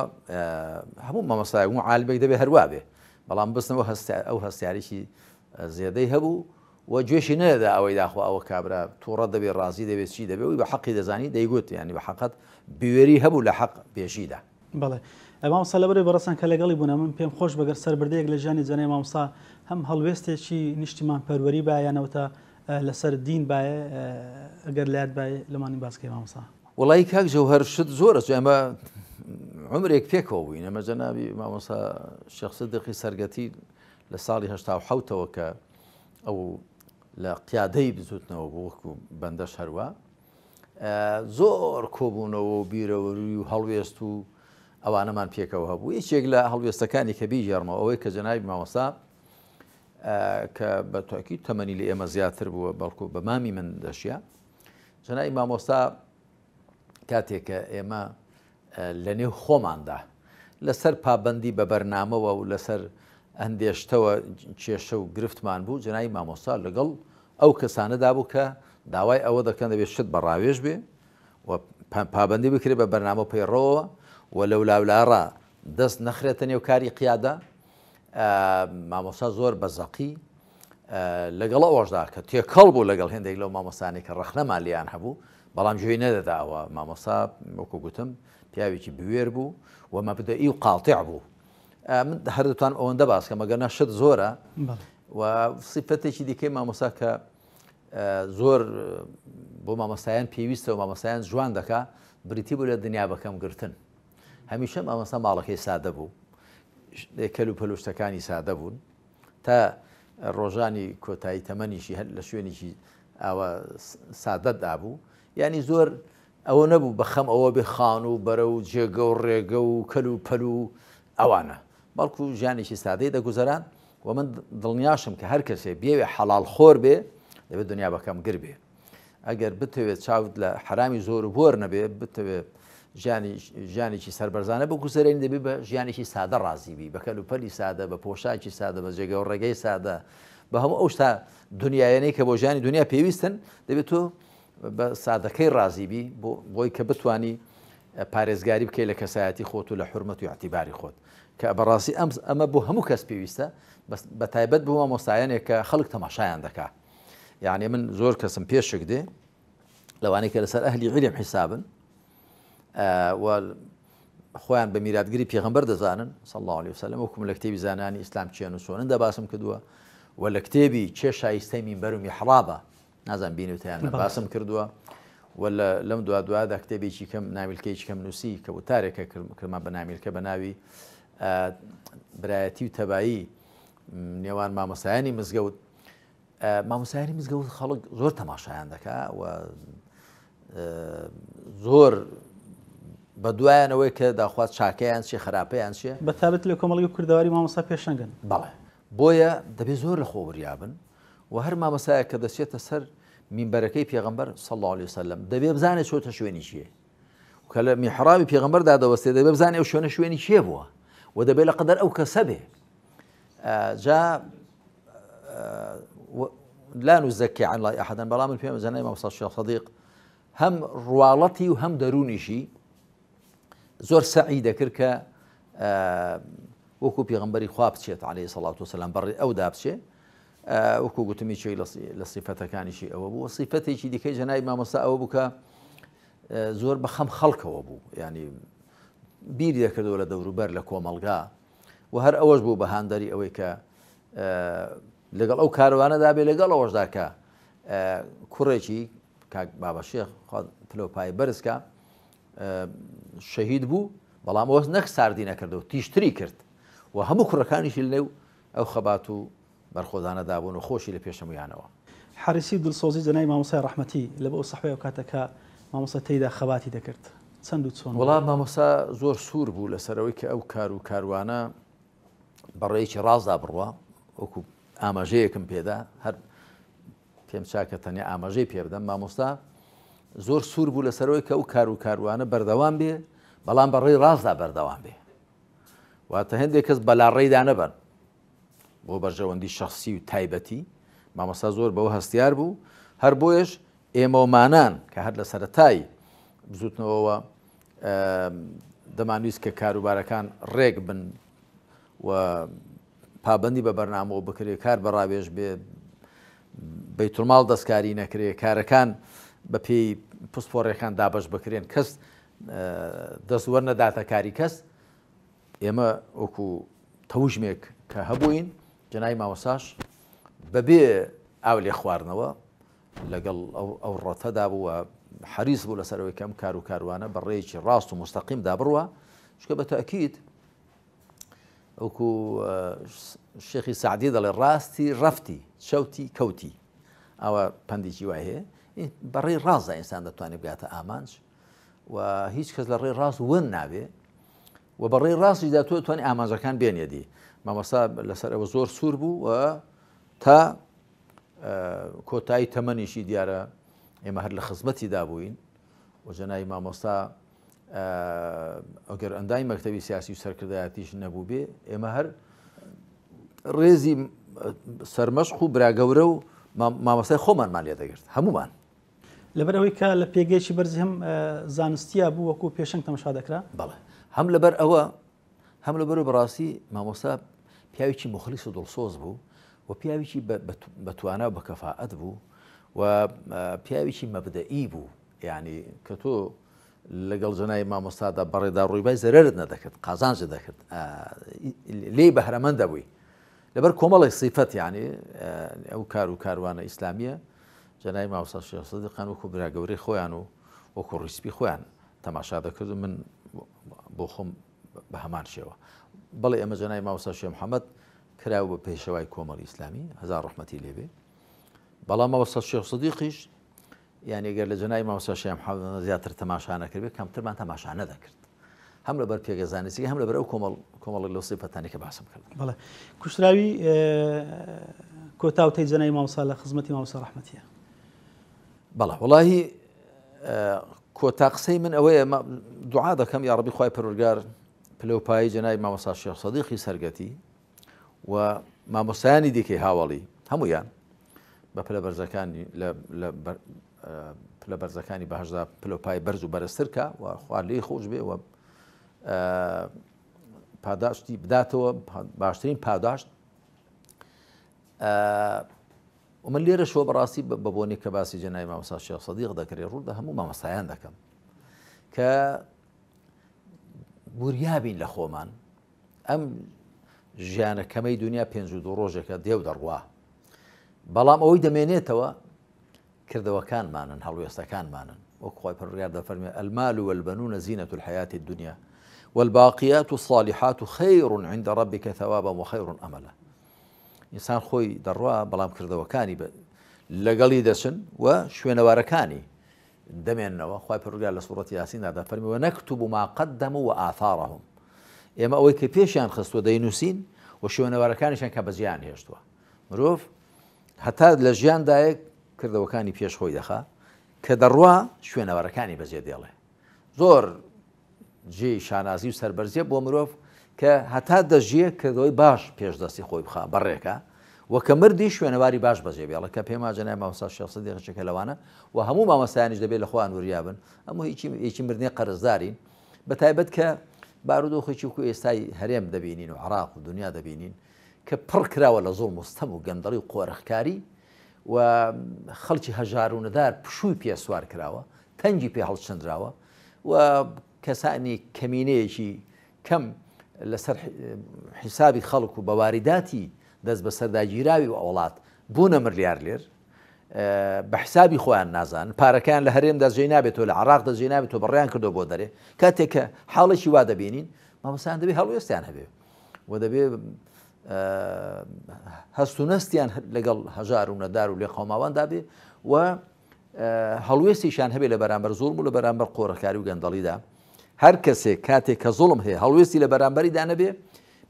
هبو ما مسا مو عالم يقدر بهروابه، بلام بس نو أو هستعريشي زيادة هبو وجوشي نذا أو إذا أخوا أو كابرا تورد بالرازي ده بشي ده بيو بحق ده زاني ده يقول يعني بحقت بيوري هبو لحق بيشيده. بله. مامۆستا لەبەرەوەی بەڕێستان کە لەگەڵی بوون من پێم خۆش بەگەر سەربردەیەک لە ژیانی جەنای مامۆستا هەم هەڵوێستێکی نیشتیمان پەروەری بایە یانەوەتە لەسەر دین بایە ئەگەر لات بایە لەمانی باسکەی مامۆستا. وڵی کاک جەوهەر شت زۆرە، ئەمە عمرێک پێکەوە بووین، ئەمە جەنابی مامۆستا شێخ سەدیقی سەرگەتی لە ساڵی 1970ەوە کە ئەو لە قیادەی بزوتنەوە بۆ وەکو بەندەش هەروە زۆر کۆبوونەوە و بیرەوەروی و هەڵوێست و ئەوانەمان پێکەوە هەبوو. هیچێک لە هەڵوێستەکانی کە بیژێڕمەوە ئەوەی کە جەنابی مامۆستا کە بە تاکید تەمەنی لە ئێمە زیاتر بووە بەڵکو بە مامی من دەشیا جەنابی مامۆستا کاتێککە ئێمە لە نێو خۆماندا لەسەر پابندی بە بەرنامەوە و لەسەر ئەندێشتەوە کێشە و گرفتمان بوو جەنابی مامۆستا لەگەڵ ئەو کەسانەدا بوو کە داوای ئەوە دەکەن دەبێت شت بە ڕاوێژ بێ و پابندی بکرێت بە بەرنامە پەیڕەوە و لەو لاولاڕە دەست نەخرێتە نێو کاری قیادە مامۆستا زۆر بەزەقی لەگەڵ ئەوەشدا کە تێکەڵ بوو لەگەڵ هێندێک لەو مامۆستانی کە ڕەخنەمان لیان هەبوو بەڵام گوێی نەدەداوە مامۆستا وەکو گوتم پیاوێکی بوێر بوو و مەبدەئی و قاڵتیع بوو من هەردووتان ئەوەندە باس کە مەگەرنا شت زۆرە و سیفەتێکی دیکەی مامۆستا کە زۆر بۆ مامۆستایان پێویستە و مامۆستایان جوان دەکا بریتی بوو لە دنیا بەکەم گرتن هەمیشە مامۆستا ماڵەکەی سادە بوو کەل و پەلوشتەکانی سادە بوون تا ڕۆژانی کۆتایی تەمەنیشی هەر لە شوێنێکی ئاوە سادەتدا بوو ینی زۆر ئەوە نەبوو بە خەم ئەوە بێ خان و بەرە و جێگە و ڕێگە و کەل و پەل و ئەوانە بەڵکو ژیانێکی سادەی دەگوزەران و من دڵنیاشم کە هەر کەسێ بێوێ حەڵال خۆر بێ دەبێت دنیا بەکەم گر بێ ئەگەر بتەوێت چاوت لە حرامی زۆر و بۆر نەبێ بتەوێت ژیانێکی سەربەرزانە بگوزەرێن دەبێت بە ژیانێکی سادە ڕازیبی بە کەل و پەلی سادە بە پۆشاکی سادە بە جێگە و ڕێگەی سادە بە هەموو ئەو شتا دنیایانەی کە بۆ ژیانی دنیا پێویستن دەبێت تۆ بە سادەکەی ڕازیبی بۆی کە بتانی پارێزگاری بکەی لە کەسایەتی خۆت و لە حرمەت و اعتیباری خۆت کە بەڕاستی ئەمە بۆ هەموو کەس پێویستە بە تایبەت بۆ مامۆستایانێک کە خەڵک تەماشایان دەکا یعنی من زۆر کەسم پێشک دێ لەوانەیە کە لەسەر ئەهلی عیلم حیسابن خۆیان بە میراتگیری پێغەمبەر دەزانن صلی الله علیه وسلم وەکوم لە کتێبی زانانی ئیسلام چێن و چۆنن دەباسم کردووە و لە کتێبی چێ شایستەی مینبەر و میحرابە نازان بینوتیان باسم کردووە و لەم دووادا کتێبێکی کەم نامیلکەیەکی کەم نووسی کە وتارێکە کردمان بە نامیلکە بە ناوی برایەتی و تەبایی نێوان مامۆستایانی مزگەوت مامۆستایانی مزگەوت خەڵک زۆر تەماشایان دەکا و زۆر بە دوایانەوەی کە داخوات چاکەیان چێ خراپەیان چێ بەتابەت لە کۆمەڵگەی کوردەواری مامۆستا پێشەنگن بەڵێ بۆیە دەبێت زۆر لە خۆوریابن و هەر مامۆستایە کە دەچێتە سەر مینبەرەکەی پێغەمبەر صلی الله علیه وسلم دەبێت بزانێت چۆتە شوێنی چییە کە لە میحرابی پێغەمبەردا دەوەستێت دەبێت بزانێت ئەو شوێنە شوێنی چیە بووە و دەبێت لە قەدەر ئەو کەسە بێ جا لا نزكي عن الله أحدا بەڵام من پێم جەنابی مامۆستا شێخ سەدیق هەم ڕواڵەتی و هەم دەرونیشی زۆر سعی دەکرد کە وەکو پێغەمبەری خوا بچێت عەلەیهی سەڵات وسەلام بەڕێ ئەودا بچێ وەکو گوتمی چی لە سیفەتەکانیشی ئەوە بوو سیفەتێکی دیکەی جەنابی مامۆستا ئەوە بوو کە زۆر بە خەم خەڵکەوە بوو ینی بیری دەکردەوە لە دەوروبەر لە کۆمەڵگا و هەر ئەوەش بوو بە هاندەری ئەوەی کە لەگەڵ ئەو کاروانەدا بێ لەگەڵ ئەوەشدا کە کوڕێکی کاک بابە شێخ پلۆپای بەرزکە شەهید بوو بەڵام ئەوەش نەک ساردی نەکردەوە تیشتری کرد و هەموو کوڕەکانیشی لەنێو ئەو خەبات و بەرخۆدانەدا بوون و خۆشی لە پێشەمویانەوە حارسی دڵسۆزی جەنابی مامۆستای ڕەحمەتی لە بۆ سەحبەی ئەو کاتەکە مامۆستا تێیدا خەباتی دەکرد چەند و چۆن وەڵام مامۆستا زۆر سوور بوو لەسەرەوەی کە ئەو کار و کاروانە بەڕێیەکی ڕازدا بڕوە وەکو ئاماژەیەکم پێدا هەر پێم چاکە تەنیا ئاماژەی پێ بدەم مامۆستا زۆر سوور بوو لەسەرەوەی کە ئەو کار و کاروانە بەردەوام بێ بەڵام بەڕێی ڕازدا بەردەوام بێ واتە هەندێک کەس بەلاڕێیدا نەبن بۆ بەرژەوەندی شەخسی و تایبەتی مامۆستا زۆر بەوە هەستیار بوو هەر بۆیش ئێمەومانان کە هەر لە سەرەتای بزوتنەوەوە دەمانویست کە کاروبارەکان ڕێک بن و پابندی بە بەرنامەوە بکرێ کار بەڕاوێژ بێ بەیتوڵماڵ دەستکاری نەکرێ کارەکان بە پێی پسپۆڕەکان دابش بکرێن کەس دەستوەەر نەداتە کاری کەس ئێمە وەکو تەوژمێک کە هەبووین جەنابی مامۆستاش بەبێ ئاو لێ خواردنەوە لەگەڵ ئەو ڕەتەدا بووە حەریص بوو لەسەرەوەی کەم کار و کاروانە بەڕێیەکی ڕاست و مستەقیمدا بڕوە چکە بە تەئکید وەکو شێخی سعدی دەڵێ ڕاستی ڕەفتی شەوتی کەوتی ئەوە پەندێکی وای هەیە بەڕێی ڕاستدا ئینسان دەتوانێت بگاتە ئامانج و هیچ کەس لە ڕێی ڕاست ون نابێ و بەڕێی ڕاستیدا تۆ توانێت ئامانجەکان بێنێدی مامۆستا لەسەر ئەوە زۆر سوور بوو و تا کۆتایی تەمەنیشی دیارە ئێمە هەر لە خزمەتی دابووین و جەنای مامۆستا ئەگەر ئەندای مەکتەبی سیاسی و سەرکردایەتیش نەبوو بێ ئێمە هەر ڕێزی سەرمەشق و براگەورە و مامۆستای خۆمانمان لێ دەگرت هەمومان لەبەرەوەی کە لە پێگەیەکی بەرزی هەم زانستیە بوو وەکو پێشنگ تەماشا دەکرا بەڵێ هەم لەبەر ئەوە هەم لەبەر بەڕاستی مامۆستا پیاوێکی مخلیس و دڵسۆز بوو و پیاوێکی بەتوانە و بە کەفاءەت بوو و پیاوێکی مەبدەئی بوو یعنی کە تۆ لەگەڵ جەنای مامۆستادا بەڕێدا ڕوویبای زەرت نەدەکرد قازانج دەکرد لێ بەهرەمەند دەبووی لەبەر کۆمەڵی سیفەت یعنی ئەو کار و کاروانە ئیسلامیە جەنای مامۆستا شێخ سەدیقیان وەکو براگەورەی خۆیان و وەکو ڕیسپی خۆیان تەماشا دەکرد و من بۆ خۆم بە هەمان شێوە بەڵێ ئەمە جەنای مامۆستا شێخ محەممەد کراوە بە پێشەوای کۆمەڵی ئیسلامی هەزار ڕەحمەتی لێبێ بەڵام مامۆستا شێخ سەدیقیش یعنی ئەگەر لە جەنای مامۆستا شێخ محەممەد زیاتر تەماشا نەکردبێت کەمترمان تەماشا نەدەکرد هەم لەبەر پێگەزانیسی هەم لەبەر ئەو کۆمەڵی لەو سیفەتانی کە باسم کرد بەڵێ کوشتراوی کۆتاوتەی جەنای مامۆستا لە خزمەتی مامۆستا ڕەحمەتیە بەڵێ وەڵاهی کۆتا قسەی من ئەوەیە دوعا دەکەم یا ڕەبی خوای پەروەردگار پلەپایی جەنای مامۆستا شێخ سەدیقی سەرگەتی و مامۆستایانی دیکەی هاوڵی هەمویان بە پلە بەرزەکانی پلە بەرزەکانی بەهشدا پلەپای بەرز و بەرزترکە و خوار لێی خۆش بێ و پاداشتی بداتەوە باشترین پاداشت و من لێرە شۆ بەڕاستی بە بۆنی کە باسی جەنای مامۆستا شێخ سەدیق دەکرێت ڕوودا هەموو مامۆستایان دەکەم کە وریابین لە خۆمان ئەم ژیانە کەمەی دنیا 52 ڕۆژێکە دێو دەڕوا بەڵام ئەوەی دەمێنێتەوە کردەوەکانمانن هەڵوێستەکانمانن وەکو خوای پەروەردگار دەفەرمێ المال والبنون زينة الحياة الدنيا والباقيات الصالحات خير عند ربك ثوابا وخير أملا ئینسان خۆی دەڕوا بەڵام کردەوەکانی لەگەڵی دەچن و شوێنەوارەکانی دەمێننەوە خوای پەروەردگار لە سوورەتی یاسیندا دەفەرمێ ونەکتب ما قدموا وآثارهم ئێمە ئەوەی کە پێشیان خستووە دەینووسین و شوێنەوارەکانیشان کە بەجیان هێشتووە مرۆڤ هەتا لە ژیاندایە کردەوەکانی پێش خۆی دەخا کە دەڕوا شوێنەوارەکانی بەجێ دێڵێ زۆر جێی شانازی و سەربەرزیە بۆ مرۆڤ کە هەتا دەژیە کردەوەی باش پێشدەستی خۆی بخا بەڕێکە و کە مردی شوێنەواری باش بەجێ بێڵە کە پێما جەنای مامۆستا شێخ سەدیقێکە لەوانە و هەموو مامۆستایانیش دەبێت لە خۆیان وریابن هەموو هیچی مردنی قەرزدارین بەتایبەت کە بارودۆخێکی وەکو ئێستای هەرێم دەبینین و عێراق و دنیا دەبینین کە پڕ کراوە لە زوڵم و ستەم و گەندەڵی و قۆرەخکاری و خەڵکی هەژارونەدار پشووی پێ سوار کراوە تەنگی پێ هەڵچەندراوە و کەسانی کەمینەیەکی کەم لەسەر حیسابی خەڵک و بەواریداتی دەست بە سەرداگیراوی و وڵات بوونە ملیار لێر بە حسابی خۆیان نازان پارەکان لە هەرێم دەستجێ نابێتەوە لە عێراق دەستجێ نابێتەوە بەڕێیان کردو بۆ دەرێ کاتێک کە حاڵێکی وا دەبینین مامۆستایان دەبێت هەڵوێستیان هەبێ و دەبێت هەست و نەستیان لەگەڵ هەژار و نەدار و لێ قەوماواندا بێ و هەڵوێستیشان هەبێت لە بەرامبەر زوڵم و لە بەرامبەر قۆڕەکاری و گەندەڵیدا هەر کەسێک کاتێک کە زوڵم هەیە هەڵوێستی لە بەرامبەریدا نەبێ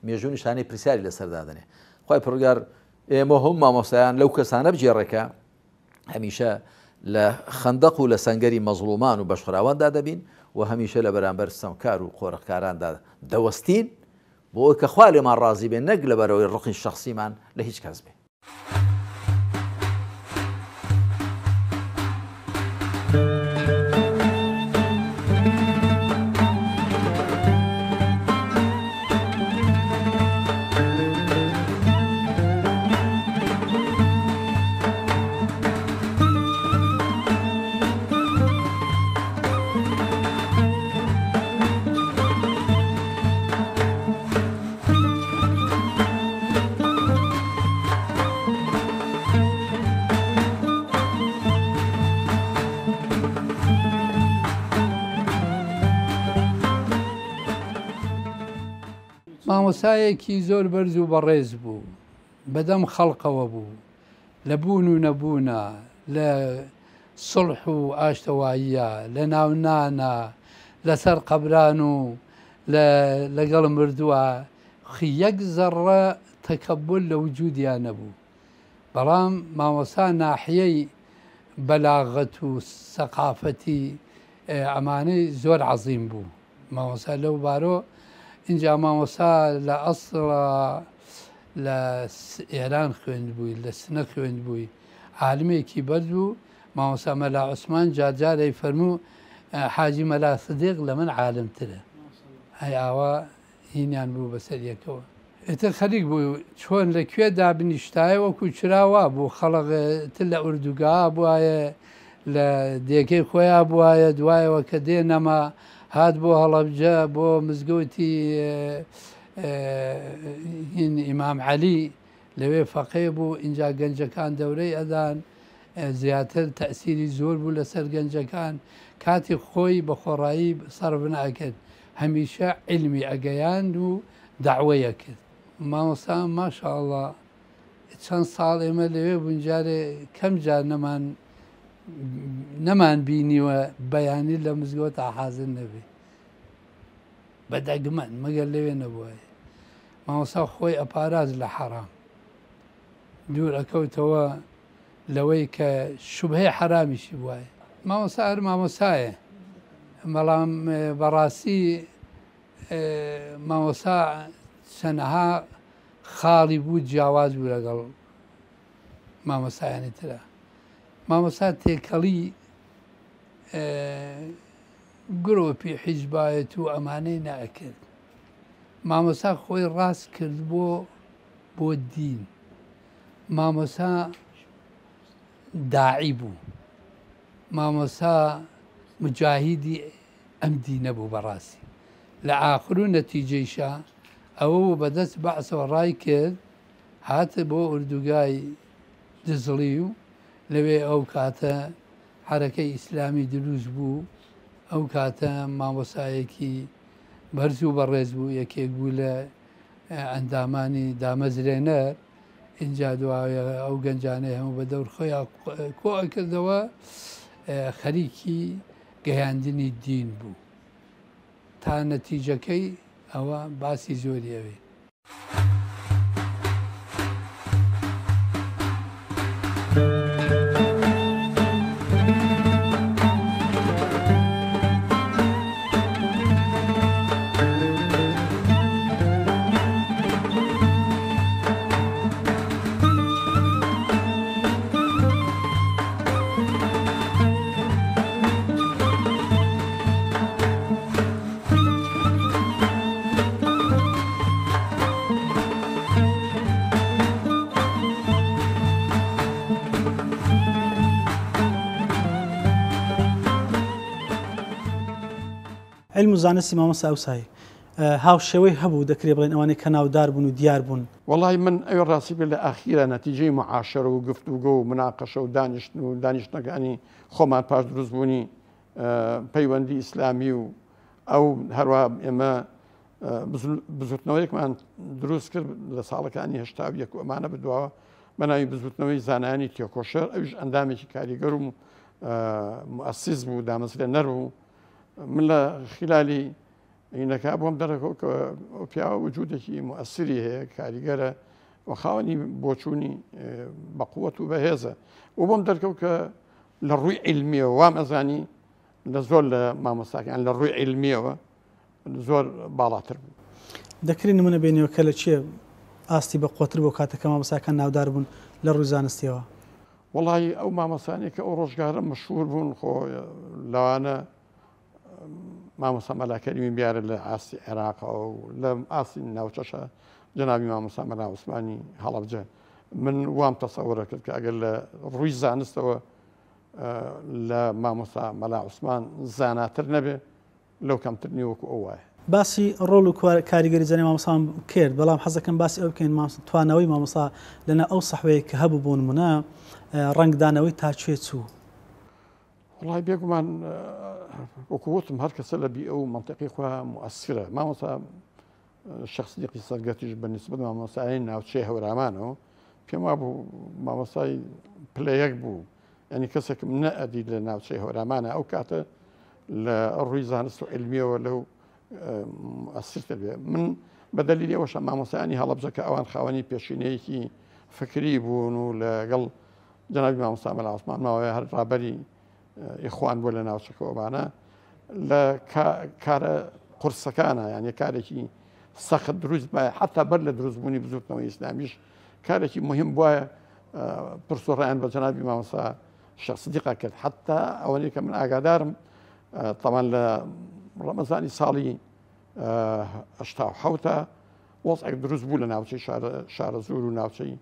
مێژوو نیشانەی پرسیاری لەسەردادنێ خوای پەروەردگار ئێمە هەموو مامۆستایان لەو کەسانە بجێڕێکە هەمیشە لە خەندەق و لە سەنگەری مەزڵومان و بەشخراواندا دەبین و هەمیشە لە بەرامبەر ستەمکار و قۆڕەخکاراندا دەوەستین بۆ ئەوەی کە خوا لێمان ڕازی بێ نەک لەبەرەوەی ڕقی شەخسیمان لە هیچ کەس بێ مامۆستایەکی زۆر بەرز و بەڕێز بوو بەدەم خەڵقەوە بوو لە بوون و نەبوونە لە سڵح و ئاشتەواییە لە ناونانە لەسەر قەبران و لەگەڵ مردووە یەک زەڕە تەکەبول لە وجودیان نەبوو بەڵام مامۆستا ناحیەی بەلاغەت و سەقافەتی ئەمانەی زۆر عەزیم بوو. مامۆستا لەو بارۆ اینجا مامۆستا لە ئەسڵە لە ئێران خوێند بووی، لە سنە خوێند بووی، عالمێکی بەرز بوو. مامۆستا مەلا عوسمان جارجارەی فەرموو حاجی مەلا سدیق لە من عالمترە. هەی ئاوا هینیان بوو بەسەر یەکەوە. ئێتر خەریک بوو چۆن لەکوێ دابنیشتایە وەکو چراوە بوو خەڵق تر لە ئوردوگا بواە لە دێکەی خۆیان بواە دوایەوە کە دێنەما هات بۆ هەڵەبجە بۆ مزگەوتی ئیمام عەلی لەوێ فەقێ بوو. ئینجا گەنجەکان دەورەی ئەدان زیاتر تەئسیری زۆر بوو لەسەر گەنجەکان. کاتی خۆی بە خۆڕایی سەرف ناکرد، هەمیشە عیلمی ئەگەیاند و داعوەیە کرد. مامۆستا ماشاءڵڵا چەند ساڵ ئێمە لەوێ بوون جارێ کەم جار نەمان بینیوە بەیانی لە مزگەوت حازر نەبێ بەدەگمەن مەگەر لەوێ نەبووە. مامۆستا خۆی ئەپاراز لە حەرام دوور ئەکەوتەوە لەوەی کە شوبهەی حرامیشی وایە. مامۆستا هەر مامۆستایە، بەڵام بەڕاستی مامۆستا چەندەها خاڵی بوو جیاواز بوو لەگەڵ مامۆستایانی ترە. مامۆستا تێکەڵی گرۆپی حیزبایەت و ئەمانەی ناکرد. مامۆستا خۆی ڕاست کرد بۆ دین. مامۆستا داعی بوو، مامۆستا مجاهیدی ئەم دینە بوو بەڕاستی. لە ئاخر و نەتیجەیشە ئەوە بەدەست بەعسەوە ڕای کرد هاتە بۆ ئوردوگای دزڵی و لەوێ ئەو کاتە حرەکەی ئیسلامی دروست بوو. ئەو کاتە مامۆستایەکی بەرز و بەڕێز بوو، یەکێک بوو لە ئەندامانی دامەزرێنەر. اینجا دواوە ئەو گەنجانەی هەموو بە دەور خۆیان کۆکردەوە خەریکی گەیاندنی دین بوو تا نەتیجەکەی ئەوە باسی زۆری ئەوێ. علم و زانستی مامۆستا ئەوسایی هاوشێوەی هەبوو دەکرێت بڵێن ئەوانەی کە ناودار بوون و دیار بوون. والله من ئەوێ ڕاستی بێت لە ئاخیرە نەتیجەی معاشرە و گفتوگۆ و مناقەشە و دانیشتن و دانیشتنەکانی خۆمان پاش دروست بوونی پەیوەندی ئیسلامی و ئەو هەروە ئێمە بزوتنەوەیەکمان دروست کرد لە ساڵەکانی هەشتا و یەک و ئەمانە بدواوە بە ناوی بزوتنەوەی زانایانی تێکۆشەر. ئەویش ئەندامێکی کاریگەر و مؤسس بوو، دامەزرێنەر بوو. من لە خلالی عینەکە بۆم دەرەکەوە کە پیاوە وجودێکی مؤسری هەیە، کاریگەرە و خاوەنی بۆچوونی بەقووەت و بەهێزە و بۆم دەرکەوت کە لە ڕووی عیلمیەوە وام ئەزانی لە زۆر لە مامۆستاکان لە ڕووی عیلمیەوە زۆر باڵاتر بوو. دەکرێت نمونە بینیوە کە لە چیە ئاستی بە قوتر بۆ کاتەکە مامۆستاکان ناودار بوون لە ڕووی زانستیەوە؟ وەڵی ئەو مامۆستانی کە ئەو ڕۆژگارە مەشهور بوون خۆ لەوانە مامۆستا مەلا کەریمی بیارە لە ئاستی عێراقەوە و لە ئاستی ناوچەشە جەنابی مامۆستا مەلا عوسمانی هەڵەبجە. من وام تەسەوورە کرد کە ئەگەر لە ڕووی زانستەوە لە مامۆستا مەلا عوسمان زاناتر نەبێ لەو کەمترنی وەکو ئەو وایە. باسی ڕۆڵ و کاریگەری زانای مامۆستان کرد، بەڵام حەزەکەم باسی ئەو بکەین توانەوەی مامۆستا لەنە ئەو سەحوەیە کە هەبوو بۆ نمونە ڕەنگدانەوەی تاکوێ چوو. وڵای بێگومان وەکووتم هەر کەسە لە بی ئەو منطقی خۆ مؤسرە. مامۆستا شخصیەتی سەرگەتیش بە نیسبەت مامۆستایی ناوچەی هەورامانەوە پێم وابوو مامۆستای پلەیەک بوو، ینی کەسێکم نەئەدی لە ناوچەی هەورامانە ئەو کاتە لە ڕووی زانست و علمیەوە لەو مؤسرتر بێ. من بە دەلیلی ئەوەشە مامۆستایانی هەڵەبجە کە ئەوان خاوەنی پێشینەیەکی فکری بوون و لەگەڵ جەنابی مامۆستا مەلا عوسمان ماوەیە هەر ڕابەری ئیخوان بووە لە ناوچەکەوەمانە لە کارە قورسەکانە یعنی کارێکی سەخت دروست بە حتا بەر لە دروستبوونی بزوتنەوەی ئیسلامیش کارێکی مهم بواە پرسوڕیان بە جەنابی مامۆستا شێخ سیدیقا کرد حتا ئەوەی کە من ئاگادارم تەمان لە ڕەمەزانی ساڵی ه7 وەزعێک دروست بوو لە ناوچەی شارە زور و ناوچەی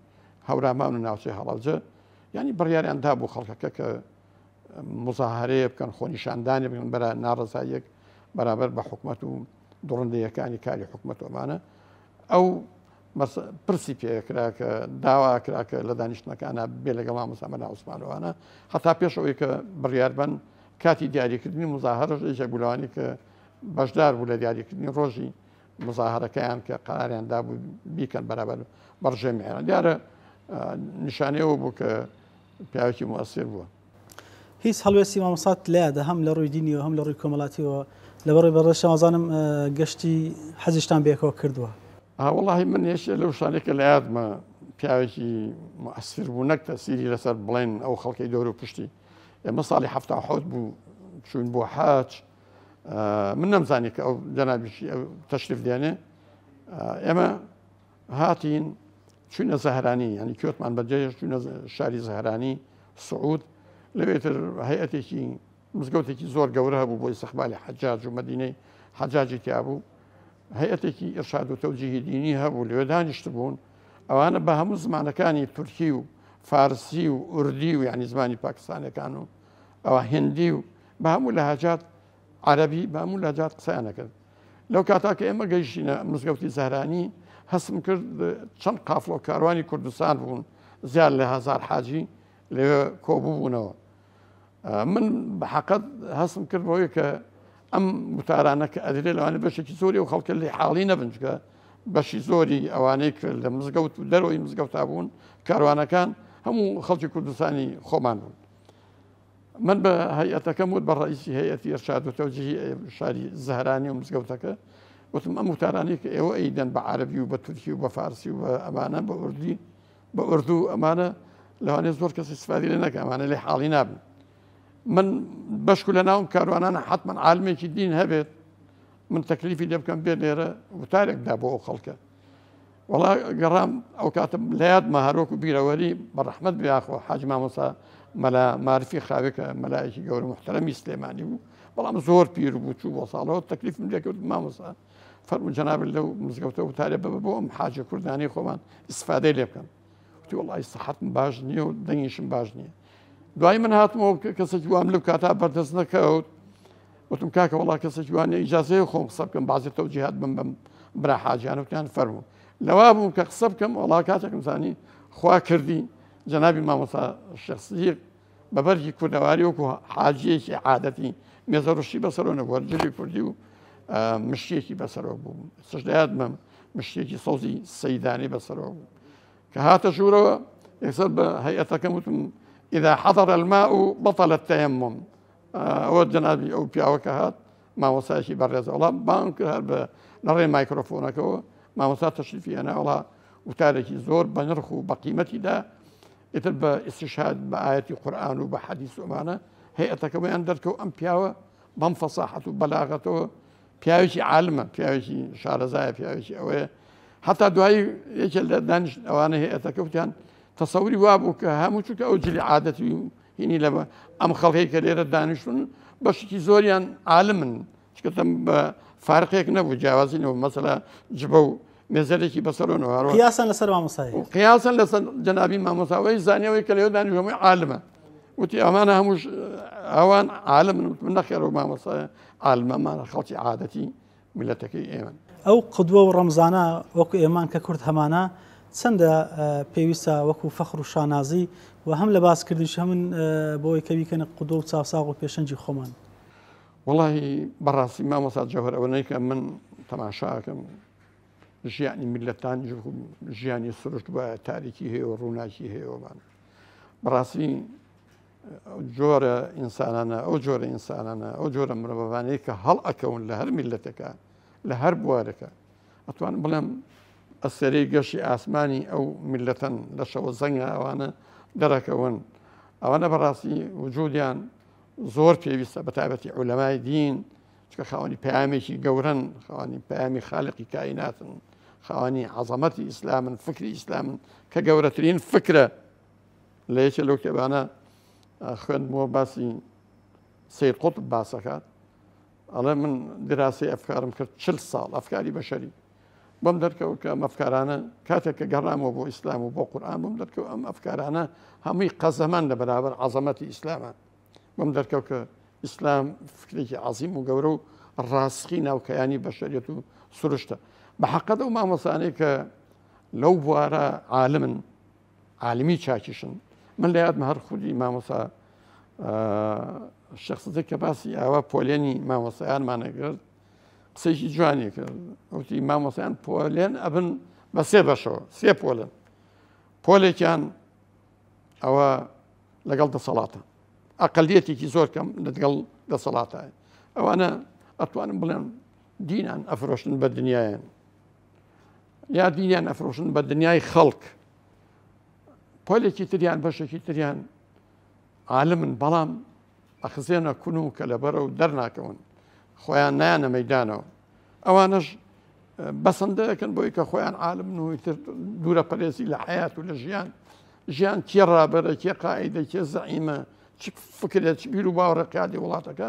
هەورامان و ناوچەی هەڵەبجە ینی بڕیاریان دابوو خەڵکەکە کە مزاهرەیە بکەن خۆنیشاندانی بکەن بەرە ناڕزاییەک بەرامبەر بە حکومەت و دڕندەیەکانی کاری حکومەت ئەمانە ئەو پرسی پێکرا کە داواکرا کە لە دانیشتنەکانە بێ لەگەڵ مامۆستا مەلا عوسمانەوانە هەتا پێشەوەی کە بڕیار بن کاتی دیاریکردنی مزاهرەش ێژە بولەوانی کە بەشدار بوو لە دیاریکردنی ڕۆژی مزاهرەکەیان کە قەراریان دابوو بیکەن بەرامبەر بەڕژێ میێران دیارە نیشانەیەوە بوو کە پیاوێکی موەسیر بووە. هیچ هەڵوێستی مامۆستات لایەدا هەم لە ڕووی دینیەوە هەم لە ڕووی کۆمەڵاتیەوە لەبەڕێ بەڕێ شەمەزانم گەشتی حەزیشتان بێکەوە کردووە. وەڵاهی من هێشتا لەو شانێکە لە یادمە پیاوێکی موەسیر بوو نەک تەسیری لەسەر بڵێن ئەو خەڵکی دەور و پشتی ئێمە ساڵی 77 بوو چوون بۆ حاج من نەمزانی کە ئەو جەنابیشی ئەو تەشریف دێنێ ئێمە هاتین چوونە زەهرانی ینی کوێتمان بەجێش چوونە شاری زەهرانی سعود لەوێتر هەیەتێکی مزگەوتێکی زۆر گەورە هەبوو بۆ ئیستیقبالی حەجاج و مەدینەی حەجاجی تیا بوو هەیەتێکی ئێرشاد و تەوجیهی دینی هەبوو لەوێ دانیشت بوون ئەوانە بە هەموو زمانەکانی تورکی و فارسی و ئوردی و یعنی زمانی پاکستانەکان و ئەوە هندی و بە هەموو لەهجات عەرەبی بە هەموو لەهجات قسەیان نەکرد لەو کاتا کە ئێمە گەیشتینە مزگەوتی زەهرانی هەستم کرد چەند قافڵە کاروانی کوردستان بوون زیاد لە 1000 حاجی لەوێ کۆبوو بوونەوە من بە حەقەت هەستم کرد بۆیە کە ئەم وتارانە کە ئەدرێ لەوانە بەشێکی زۆری و خەڵکە لێ حاڵی نەبنجکە بەشی زۆری ئەوانەی کرد لە مزگەوت و دەرەوەی مزگەوتا بوون کاروانەکان هەموو خەڵکی کوردستانی خۆمان بوون من بە هەیئەتەکەم وت بە ڕئیسی هەیئەتی ئێرشاد و تەوجیهی شاری زەهرانی و مزگەوتەکە وتم ئەم وتارانی کە ئێوە ئەیدەن بە عەرەبی و بە تورکی و بە فارسی و بە ئەمانە بە ئوردی بە ئوردو ئەمانە لەوانێ زۆر کەس ئیستیفادی لێ نەکە ئەمانە لێ حاڵی نابن من بەشکو لە ناوم کاروانانە حتمما عالمێکی دین هەبێت من تەکلیفی لێ بکەم بێ لێرە وتارێکدا بۆ ئەو خەڵکە وەڵا گەڕام ئەو کاتم لە یادمە هەرۆک و بیرەوەری بە ڕەحمەت بیاخۆ حاجی مامۆستا مەلا مارفی خاوێکە مەلایەکی گەورە محتەرەمی سلێمانی بوو بەڵام زۆر پیر بوو چوو بۆ ساڵەوە تەکلیفم لێ کەوت مامۆستا فەرموو جەناب لەو مزگەوتە وتارێ ببە بۆ ئەم حاجە کوردانی خۆمان ئیستیفادەی لێ بکەم وتی وەڵی سەحەتم باش نییە و دەنگیشم باش نییە دوای من هاتمەوە کەسێکی وام لەو کاتا بەردەست نەکەوت وتم کاکە وەڵا کەسێکی وانە ئیجازەیە خۆم قسە بکەم بازی تەوجیهات بم بەم برا حاجیانەوتیان فەرموو لەوا بووم کە قسە بکەم وەڵا کاتێکم زانی خوا کردی جەنابی مامۆستا شێخ سیدیق بەبەرکی کوردەواری وەکو حاجیەکی عادەتی مێزە ڕوشی بەسەرەوە نەبوو جلی کوردی و مشتێکی بەسەرەوە بوو سەجدەیادمەم مشتێکی سەوزی سەیدانی بەسەرەوە بوو کە هاتە ژوورەوە یەکسەر بە هەیئەتەکەم وتم إذا حضر الماء بطل التيمم ئەوە جەنابی ئەو پیاوەکە هات مامۆستایەکی بەڕێزە وڵا بان کرد هەر بە لەڕێ مایکرۆفۆنەکەەوە مامۆستا تەشریفی هێنا وڵا وتارێکی زۆر بە نرخ و بە قیمەتیدا ئیتر بە ئیستیشهاد بە ئایەتی قورئان و بە حەدیث ومانە هەیئەتەکەوەیان دەرکەوت ئەم پیاوە بەم فەساحەت و بەلاغەتەوە پیاوێکی عالمە پیاوێکی شارەزایە پیاوێکی ئەوەیە حتا دوایی یەکێ لە دانیش ئەوانە هەیئەتەکە وتیان تەسەوری وابوو کە هەموو چونکە ئەو جلی عادەتی و هینی لە ئەم خەڵکی کە لێرە دانیشتون بەشێکی زۆریان عالمن چکەتەم بە فارقێک نەبوو جیاوازینەوە مەسەلا جبە و مێزەرێکی بەسەرەوە قیاسان لەسەر مامۆستای قیاسان لەسەر جەنابی مامۆستاوەی زانیەوەی کە لێوە دانیش هەمووی عالمە وتی ئەمانە هەمووش ئەوان عالمن نەخێرەوە مامۆستایە عالمەمانە خەڵکی عادەتی میلەتەکەی ئێمە ئەو قودوە و ڕەمزانە وەکو ئێمان کە کورد هەمانە چەندە پێویستە وەکو فەخر و شانازی و هەم لە باسکردنیش هەمن بۆی کە بیکەنە قودۆ و چاوساغ و پێشەنجی خۆمان وەڵی بەڕاستی مامۆستا جەوهەر ئەوەی کە من تەماشاکەم ژیانی میلەتانی ژیانی سروشت بە تاریکی هەیە و ڕووناکی هەیەوەمان بەڕاستی جۆرە ئینسانانە ئەو جۆرە ئینسانانە ئەو جۆرە مرۆڤانەیە کە هەڵ ئەکەون لە هەر میلەتەکە لە هەر بوارەکە ئەتوانم بڵێم ئەسەری گەشی ئاسمانی ئەو میلەتەن لە شەوە زەنگە ئەوانە دەرەکەون ئەوانە بەڕاستی وجودیان زۆر پێویستە بە تایبەتی عولەمای دین چکە خاوەنی پەیامێکی گەورن خاوەنی پەیامی خالقی کائیناتن خاوەنی عەزەمەتی ئیسلامن فکری ئیسلامن کە گەورەترین فکرە لە یەکێ لەو کتێبانە خوێندمەوە باسی سەید قوتب باسەکات ئەڵێ من دراسی ئەفکارم کرد 40 ساڵ ئەفکاری بەشەری بەم دەرکەوت کە ئەم ئەفکارانە کاتێک کە گەڕامەوە بۆ ئیسلام و بۆ قورئان بەم دەرکەوت ئەم ئەفکارانە هەمووی قەزەمان لە بەرابەر عەزەمەتی ئیسلامە بەم دەرکەوت کە ئیسلام فکرێکی عەزیم و گەورە و ڕاستخی ناوکەیانی بەشەریەت و سروشتە بە حەقەت ئەو مامۆسانەی کە لەو بوارە عالمن عالمی چاکیشن من لە یادمە هەر خودی مامۆسا شخصەتێک کە باسی ئاوا پۆلێنی مامۆسایانمانەگرت قسەیکی جوانی کرد وتی مامۆسایان پۆلێن ئەبن بە سێ بەشەوە سێ پۆلن پۆلێکیان ئەوە لەگەڵ دەسەڵاتە ئەقەلیەتێکی زۆر کەم لەگەڵ دەسەڵاتە ئەوانە ئەتوانم بڵێن دینیان ئەفرۆشن بە دنیایان یا دینیان ئەفرۆشن بە دنیای خەڵک پۆلێکی تریان بەشێکی تریان عالمن بەڵام ئەخزێنە کون و کە لەبەرە و دەرناکەون خۆیان نایانە مەیدانەوە ئەوانش بەسەندەکەن بۆی کە خۆیان عالمن و دوورە پەرێزی لە حیات و لە ژیان کێ ڕابەرە کێ قائیدە کێ زەعیمە چ فکرێت چ بیر و باوەڕە قیادی وڵاتەکە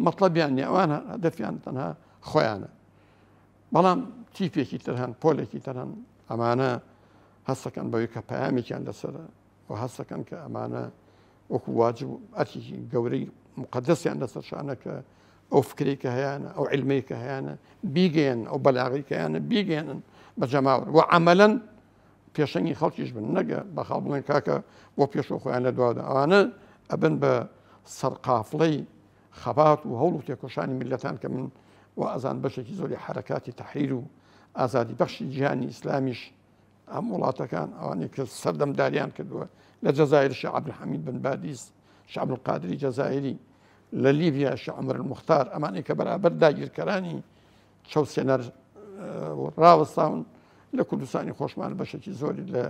مەطلەبیان نیە ئەوانە هەدەفیان تەنها خۆیانە بەڵام تیپێکی تر هەن پۆلێکی تر هەن ئەمانە هەستەکەن بەوەی کە پەیامێکیان لەسەرە و هەستەکەن کە ئەمانە وەکو واجب ئەرکێکی گەورەی مقەدەسیان لەسەر شانە کە ئەو فکرێکە هەیەە ئەو علمەیەکە هەیەە بیگەن ئەو بەلاغیکە هەیەە بیگەێنن بە جەماوە و عەمەلەن پێشەنگی خەڵکیش بن نەگە بە خاڵ بڵێن کاکە بۆ پێشەوە خۆیان لە دوادا ئەوانە ئەبن بە سەرقافڵەی خەبات و هەوڵ و تێکۆشانی میلەتان کە من و ئەزان بەشێکی زۆری حرەکاتی تەحریر و ئازادی بەخشی جیهانی ئیسلامیش ئەم وڵاتەکان ئەوانەی کە سەردەمداریان کردووە لە جەزایر شێخ عەبدولحەمید بن بادیس شێخ عەبدولقادری جەزائیری لە لیبیا شێخ عومەر الموختار ئەمانەی کە بەرابەر داگیرکەرانی چەوسێنەر ڕاوەستاون لە کوردستانی خۆشمان بەشێکی زۆری لە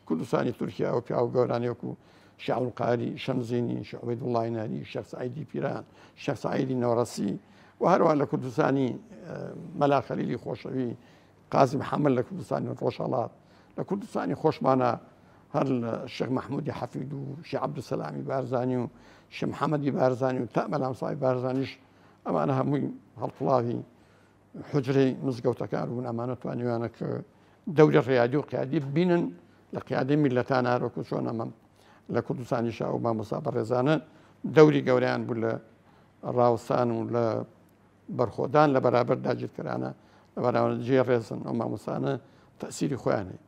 کوردستانی تورکیا و پیا و گەورانی وەکو شێخ عەبدولقاری شەمزینی شێخ عوبەیدوڵڵای ناری شێخ سەعیدی پیران شێخ سەعیدی نەوڕەسی و هەروە لە کوردستانی مەلا خەلیلی خۆشەوی قازی محەممەد لە کوردستانی ڕۆژهەڵات لە کوردستانی خۆشمانە هەر شێخ مەحموودی حەفید و شێخ عەبدولسەلامی بارزانی و شێخ محەممەدی بارزانی و تا مەلامسای بارزانیش ئەمانە هەمووی هەڵقڵاوی حجرەی مزگەوتەکان بوون ئەمانە توانیوانە کە دەوری ڕێیادی و قیادی بینن لە قیادەی میلەتان هەروەکو چۆن ئەمەم لە کوردستانیشا و مامۆستا بەڕێزانە دەوری گەورەیان بوو لە ڕاوستان و لە بەرخۆدان لە بەرابەر داگیرکەرانە لە بەراورد جێ ڕێزن ئەو مامۆستانە تەسیری خۆیانێ.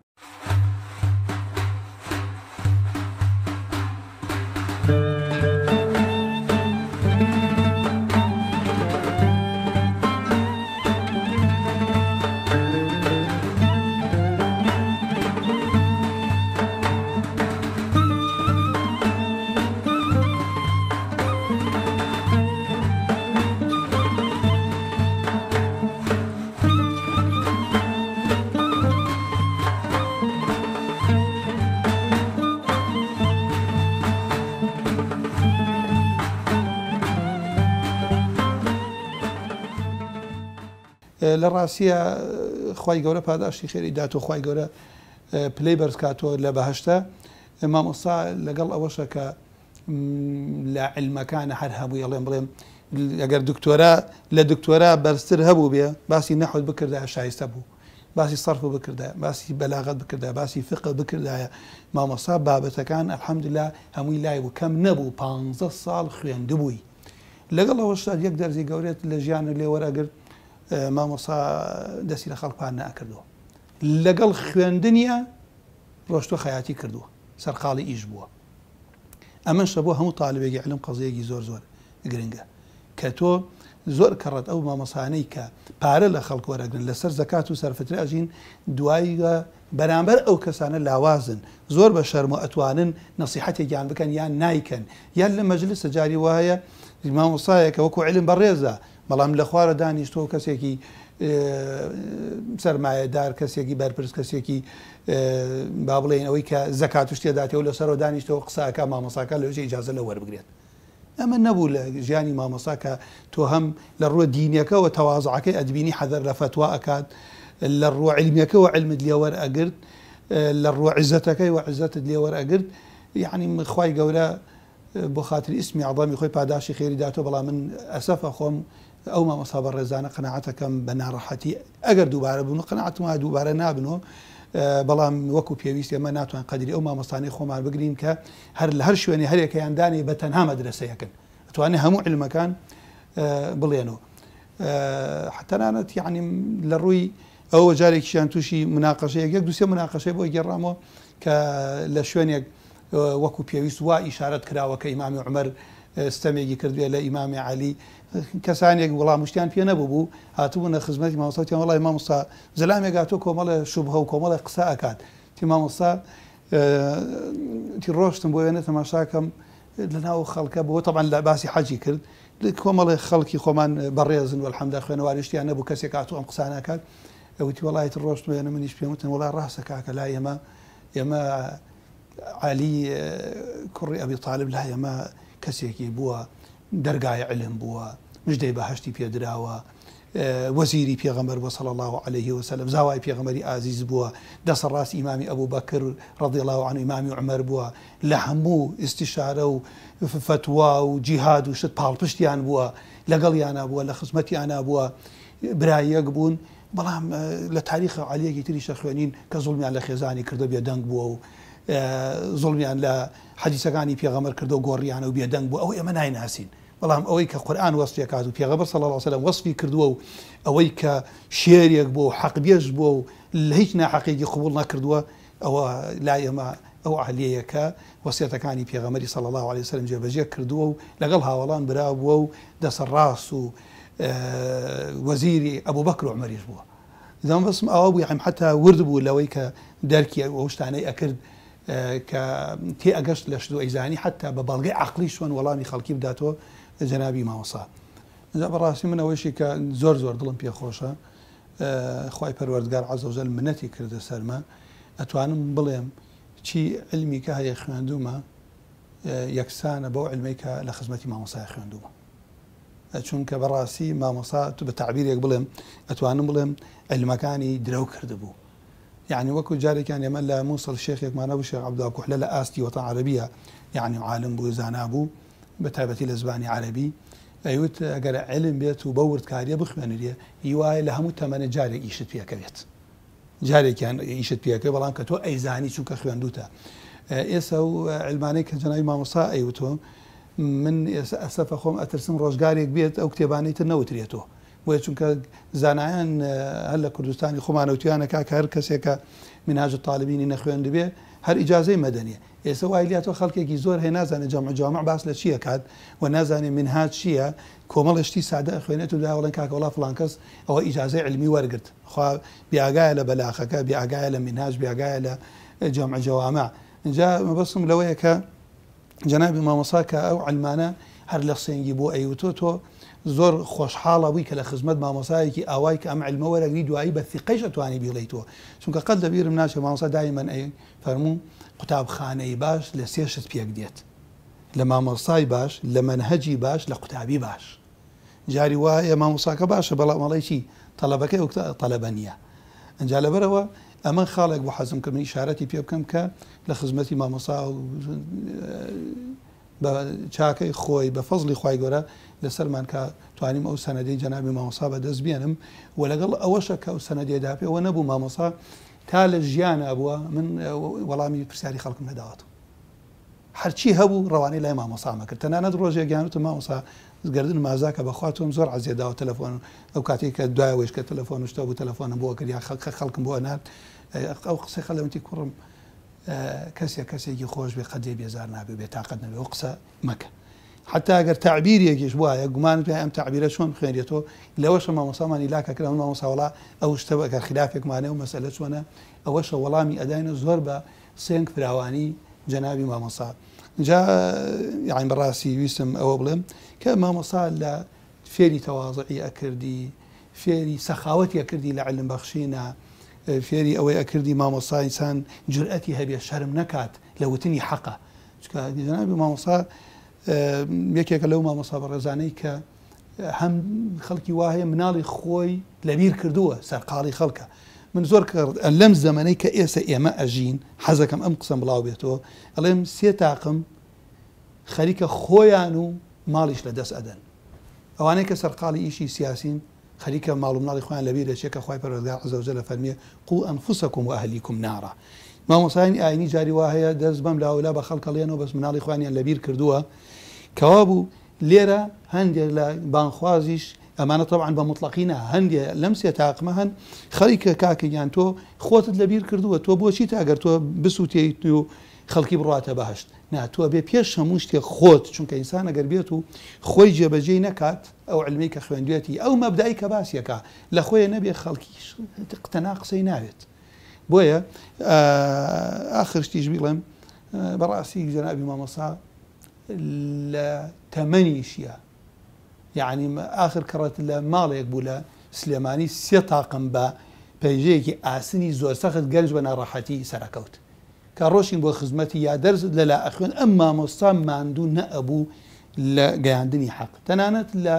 لە ڕاستیە خی گەورە پاداشتی خێری داتۆ خی گەورە پلەی بەرزکاتۆ لە بەهشتە مامۆستا لەگەڵ ئەوەشە کە لە علمەکانە هەر هەبوو ئەڵێم بڵێم ئەگەر دکتۆرا لە دکتۆرا بەرزتر هەبوو بێ باسی نەحوت بکردایە شایستە بوو باسی سەرف بکردە باسی بەلاغەت بکردە باسی فقه بکردایە مامۆستا بابەتەکان ئەلحەمدولیلا هەمووی لای بوو کەم نەبوو 15 ساڵ خوێندبووی لەگەڵ ئەوەشتا یەک دەرزی گەورێت لە ژیانە لێ وەرەگرت مامۆستا دەستی لە خەڵکان ناکردووە لەگەڵ خوێندنیە ڕۆشتۆ خەیاتی کردووە سەرقاڵی ئیش بووە ئەمەش بۆ هەموو تاالبێکی علم قەزەیەکی زۆر گرنگە کە تۆ زۆر کەڕەت ئەو مامۆسانەی کە پارە لە خەڵک وەرەگرن لەسەر زەکات و سەرفترە ئەژین دواییگە بەرامبەر ئەو کەسانە لاوازن زۆر بە شەرم و ئەتوانن نەسیحەتێکیان بکەن یان نایکەن یان لە مەجلسە جاری وایە مامۆسایەکە وەکو علم بەڕێزە بەڵام لە خوارە دانیشتۆ کەسێکی سەرمایەدار کەسێکی بەرپرس کەسێکی با بڵێن ئەوەی کە زەکات شتێداتەوە لە سەرەوە دانیشتەوە قساکە مامۆساکە لەوێژە ئیجازە لە وەربگرێت ئەمە نەبوو لە ژیانی مامۆساکە تۆ هەم لە ڕووە دینیەکەەوە تەواضعەکەی ئەدبینی حەدەر لە فتوا ئەکات لە ڕووە علمیەکەەوە علمت لێوەرئەگرت لە ڕووە عزتەکەی و عزتت لێوەرئەگرت یعنی خوای گەورە بۆ خاتری ئیسمی عەظەمی خۆی پاداشی خێری داتۆ بەڵام من ئەسەفە خۆم ئەو مامۆستا بەڕێزانە قەناعەتەکەم بە ناڕەحەتی ئەگەر دووبارە بوون قەناعەتم وایە دووبارە نابنەوە بەڵام وەکو پێویست ئێمە ناتوان قەدری ئەو مامۆستانەی خۆمان بگرین کە هەر لە هەر شوێنی هەرێکەیاندانی بە تەنها مەدرسەیەکن ئەتوانێت هەموو علمەکان بڵێنەوە حتەنانەت یعنی لە ڕووی ئەوە جارێکیشیان تووشی مناقەشەیەک یەک دووسێ مناقەشەی بۆ گێڕامەوە کە لە شوێنێک وەکو پێویست وا ئیشارەت کراوە کە ئیمامی عومەر ستەمێکی کردوێ لە ئیمامی عەلی کەسانێک وەڵام شتیان پێ نەبوو بوو هاتوبوونە خزمەتی مامۆستاوتیان وەڵای مامۆستا زەلامێک هاتۆ کۆمەڵە شوبهە و کۆمەڵە قسە ئەکات تی مامۆستا تی ڕۆشتم بۆ وێنە تەماشاکەم لەناو خەڵکە بۆ تەبعاً لە باسی حەجی کرد کۆمەڵی خەڵکی خۆمان بەڕێزن وەلحەمدە خوێنەواری شتیان نەبوو کەسێک هاتوو ئەم قسانەکات ئەوتی وەڵای ڕۆشت وێنە منیش پێم وتن وەڵای ڕاستە کاکە لا ئێمە عەلی کوڕی ئەبی تاالب لا ئێمە کەسێکی بووە دەرگای علم بووە مژدەی بەهەشتی پێدراوە وەزیری پێغەمبەر بۆ صلی الله عليه وسلم زاوای پێغەمبەری ئازیز بووە دەسەڕاستی ئیمامی ئەبوو بەکر رضی الله عنه ئیمامی عومەر بووە لە هەموو ئیستیشارە و فتوا و جیهاد و شت پاڵپشتیان بووە لەگەڵیانە بووە لە خزمەتیانە بووە برایەک بوون بەڵام لە تاریخ عەلیەکی تریشە خوێنین کە زوڵمیان لە خێزانی کردە بێدەنگ بووە و زوڵمیان لە حەدیسەکانی پێغەمبەر کردو گۆڕیانە و بێدەنگ بوو ئەو ئێمە نایناسین بەڵام ئەوەی کە قورئان وەسفی کات و پێغەمبەر صلی الله علیه وسلم وەسفی کردووە و ئەوەی کە شێرێک بوو حەقبێژ بوو و لە هیچ ناحەقێکی قبول نەکردووە ئەوە لا ئێمە ئەو عەلیەیە کە وەسیەتەکانی پێغەمبەری صلی الله عليه وسلم جێبەجێ کردووە و لەگەڵ هاوڵان برا بووە و دەسەڕاست و وەزیری ئەبوو بەکر و عومەریش بووە دەم بەسم ئەوە بوو یعنی حتا ورد بوو لەوەی کە دەرکی ئەو شتانەی ئەکرد کە تێ ئەگەشت لە شت و ئەیزانی حتا بە بەڵگەی عەقلی شوێن وەڵامی خەڵکی بداتەوە جەنابی مامۆستا بەڕاستی من ئەوەیشی کە زۆر دڵم پێخۆشە خوای پەروەردگار عەزە وجەل منەتی کردە سەرمە ئەتوانم بڵێم چی علمی کە هەیە خوێندومە یەکسانە بەو علمەی کە لە خزمەتی مامۆستای خوێندومە چونکە بەڕاستی مامۆستا بە تعبیرێک بڵێم ئەتوانم بڵێم علمەکانی درەو کردبوو يعني وەکو جارێکیان ئێمە لە مووسڵ شێخێکمانە بوو شێخ عەبدوڵڵا کوحلە لە ئاستی وەتان عەرەبیە یعنی عالم بوو زانا بوو بە تایبەتی لە زبانی عەرەبی ئەیوت ئەگەر علم بێت و بە وردکاریە بخوێنرێ هیوایە لە هەموو تەمەنە جارێک ئیشت پێکەوێت جارێکیان ئیشت پێکە بەڵام کە تۆ ئەیزانی چونکە خوێندوتە ئێستا و علمانەی کە جەنابی مامۆستا ئەیوتۆ من ئەسەفە خۆم ئەترسم ڕۆژگارێک بێت ئەو کتێبانەی تر نەوترێتەوە بۆیە چونکە زانایان هەر لە کوردستانی خۆمانەوتیانە کاکە هەر کەسێکە منهاج الطالبینی نەخوێند بێ هەر ئیجازەی مەدەنیە ئێستا وای لاتەوە خەڵکێکی زۆر هەیە نازانێت جامع باس لە چییە کات و نازانێت منهاج چییە کۆمەڵشتی سادە خوێنێت و داوەڵەن کاکە وڵا فڵان کەس ئەوە ئیجازەی علمی وەرگرت خوا بیاگایە لە بەلاخەکە بیاگایە لە منهاج بیاگایە لە جامع جوامع اینجا مەبەستم لەوەیە کە جەنابی مامۆستا کە ئەو علمانە هەر لە سێنگی بۆ ئەیوتۆ تۆ زۆر خۆشحاڵە بووی کە لە خزمەت مامۆسایەکی ئاوای کە ئەم علمە وەرەگری دوایی بە ثقەیش ئەتوانی بیڵیتەوە چونکە قەت لەبیرم ناچێت مامۆستا دایمەن ئەی فەرموو قوتابخانەی باش لە سێ شت پێک دێت لە مامۆستای باش لە مەنهەجی باش لە قوتابی باش جاری وایە مامۆستاکە باشە بەڵام مەڵی چی تەڵەبەکەی تەڵەبە نییە ئەنجا لەبەرەوە ئەمە خاڵێک بۆ حەزم کردن ئیشارەتی پێ بکەم کە لە خزمەتی مامۆستا بە چاکەی خۆی بە فەزلی خوای گەورە لەسەرمان کە توانیم ئەو سەنەدەی جەنابی مامۆستا بەدەست بێنم و لەگەڵ ئەوەشە کە ئەو سەنەدێدا پێوە نەبوو مامۆستا تا لە ژیانە بووە من وەڵامی پرسیاری خەڵکم نەداوەتەوە هەرچی هەبوو ڕەوانەی لای مامۆستامە کرد تەنانەت ڕۆژێک گیانوتم مامۆستا گردن مازاکە بەخوا تۆم زۆر عەزیێداوە تەلەفۆن ئەو کاتێک کە دوایەوەش کە تەلەفۆن شتە بوو تەلەفۆنم بۆ کردیا خەڵکم بۆ نات ئەو قسەی خەڵەوەتی کوڕم کەسێکی خۆش بێ قەدێ بێزار نابێ بێ تاقەت نەبێ ئەو قسە مەکە حتا ئەگەر تعبیرێکیش وایە گومان پێ ئەم تعبیرە چۆن بخوێنرێتەوە لەوەشە مامۆستامانی لاکەکرا مامۆستا وڵا ئەو شتە ئەگەر خلافێکمانێ و مەسەلە چۆنە ئەوەشە وەڵامی ئەداینە زۆر بە سێنگ فراوانی جەنابی مامۆستا جا یعنی بەڕاستی ویستم ئەوە بڵێم کە مامۆستا لە فێری تەواضعی ئەکردی فێری سەخاوەتی ئەکردی لە علم بەخشینە، فێری ئەوەی ئەکردی مامۆستا ئینسان جورئەتی هەبێ شەرم نەکات لە وتنی حەقە. چکە جەنابی مامۆستا یەکێکە لەو مامۆستا بەڕێزانەی کە هەم خەڵکی وایە مناڵی خۆی لەبیر کردووە سەرقاڵی خەڵکە. من زۆر کرد لەم زەمانەی کە ئێستا ئێمە ئەژین حەزەکەم ئەم قسەم بڵاو بێتەوە، ئەڵێم 3 تاقم خەریکە خۆیان و ماڵیش لە دەست ئەدەن. ئەوانەی کە سەرقاڵی ئیشی سیاسین خەریکە ماڵ و مناڵی خۆیان لەبیر دەچێت کە خوای پەروەردگار عەزە وجەل فەرمیێ قو ئەنفوسەکم و ئەهلیکم نارا. مامۆستایانی ئاینی جاری وا هەیە دەست بەم لاولا بە خەڵکەڵێنەوە بەس مناڵی خۆیانیان لەبیر کردووە. کەوا بوو لێرە هەندێک لە بانخوازیش ئەمانە طبعاً بە مطلقینە هەندێک لەم 3 تاقمە هەن خەریکە کاکەیان تۆ خۆتت لەبیر کردووە، تۆ بۆچی تاگەر تۆ بسووتیت و خەڵکی بڕاتە بەهشت، ناتوە بێ پێش هەموو شتێک خۆت، چونکە ئینسان ئەگەر بێت و خۆی جێبەجێ نەکات ئەو علمەی کە خوێندوێتی ئەو مەبدای کە باسیەکە لە خۆی نەبێ خەڵکیش قتەنا قسەی ناوێت. بۆیە ئاخرشتیش بڵێم بەڕاستی جەنابی مامۆستا لە تەمەنیشیە، یعنی آخر کڕێت لە ماڵێک بوو لە سلێمانی 3 تاقم بە پەیژەیەکی ئاسنی زۆر سەخت گەنج بە ناڕەحەتی سەرەکەوت کە ڕۆشین بۆ خزمەتی یا دەرس لەلا ئەخوێن ئەم مامۆستا ماندوو نەئەبوو لە گەیاندنی حەق، تەنانەت لە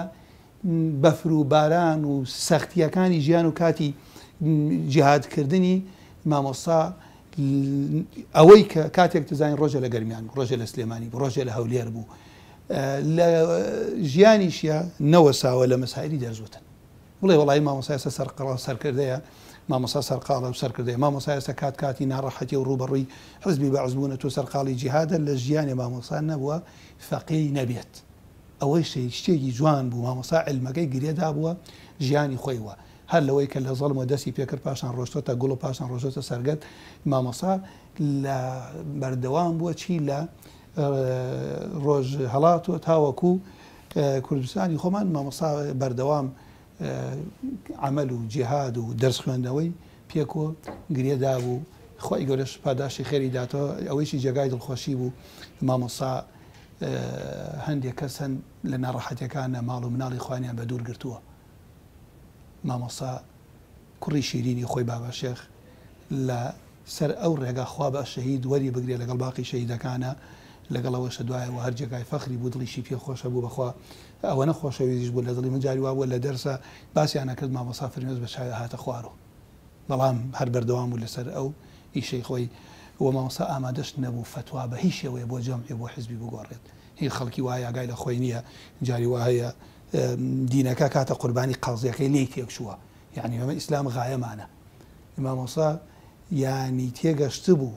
بەفر و باران و سەختیەکانی ژیان و کاتی جیهادکردنی مامۆستا ئەوەی کە کاتێک تزانین ڕۆژە لە گەرمیان بوو، ڕۆژە لە سلێمانی بوو، ڕۆژە لە هەولێر بوو، لە ژیانیشیە نەوەساوە لە مەسایلی دەرزوتن. بڵێ وڵی مامۆستا ئێستا سەرکردەیە، مامۆستا سەرقاڵە و سەرکردەیە، مامۆستا ئێستا کاتی ناڕەحەتی و ڕوبەڕووی حزبی بەعزبوونە تۆ سەرقاڵی جیهادە لە ژیانی مامۆستا نەبووە فەقیهی نەبێت. ئەوەی شتێکی جوان بوو، مامۆستا علمەکەی گرێدا بووە ژیانی خۆیوە، هەر لەوەی کە لە زەڵمەوە دەستی پێکرد پاشان ڕۆشتۆتە گوڵ و پاشان ڕۆژۆتە سەرگەت. مامۆستا لە بەردەوام بووە چی لە ڕۆژ هەڵاتوە تاوەکو کوردستانی خۆمان مامۆستا بەردەوام عمل و جیهاد و دەرس خوێندنەوەی پێکۆ گرێدا بوو. خۆی گەورەش پاداشی خێری داتەوە، ئەوەیشی جێگای دڵخۆشی بوو. مامۆستا هەندێک کەسن لە ناڕەحەتەکانە ماڵ و مناڵی خوانیان بە دوور گرتووە. مامۆستا کوڕی شیرینی خۆی بابا شێخ لە سەر ئەو ڕێگا خوا بە شەهید وەری بگرێ لەگەڵ باقی شەهیدەکانە، لەگەڵەوەشە دوایەوە هەر جێگای فەخری بوو، دڵیشی پێخۆشە بوو بەخوا ئەوە نەخۆشەویستیش بوو لە دڵی من جاری وا بووە لە دەرسە باسییان نەکرد مامۆستا فەرمێز بە چاوی هاتە خوارەوە، بەڵام هەر بەردەوام بوو لەسەر ئەو ئیشەی خۆی. وە مامۆستا ئامادەش نەبوو فتوا بە هیچ شێوەیە بۆ جەمعی بۆ حیزبی بگۆڕێت. هیچ خەڵکی وایە ئاگای لە خۆی نییە، جاری وا هەیە دینەکە کاتە قوربانی قەڵزیەکەی لێی تێکشووە، یعنی ئەمە ئیسلام غایەمانە. مامۆستا یانی تێگەشت بوو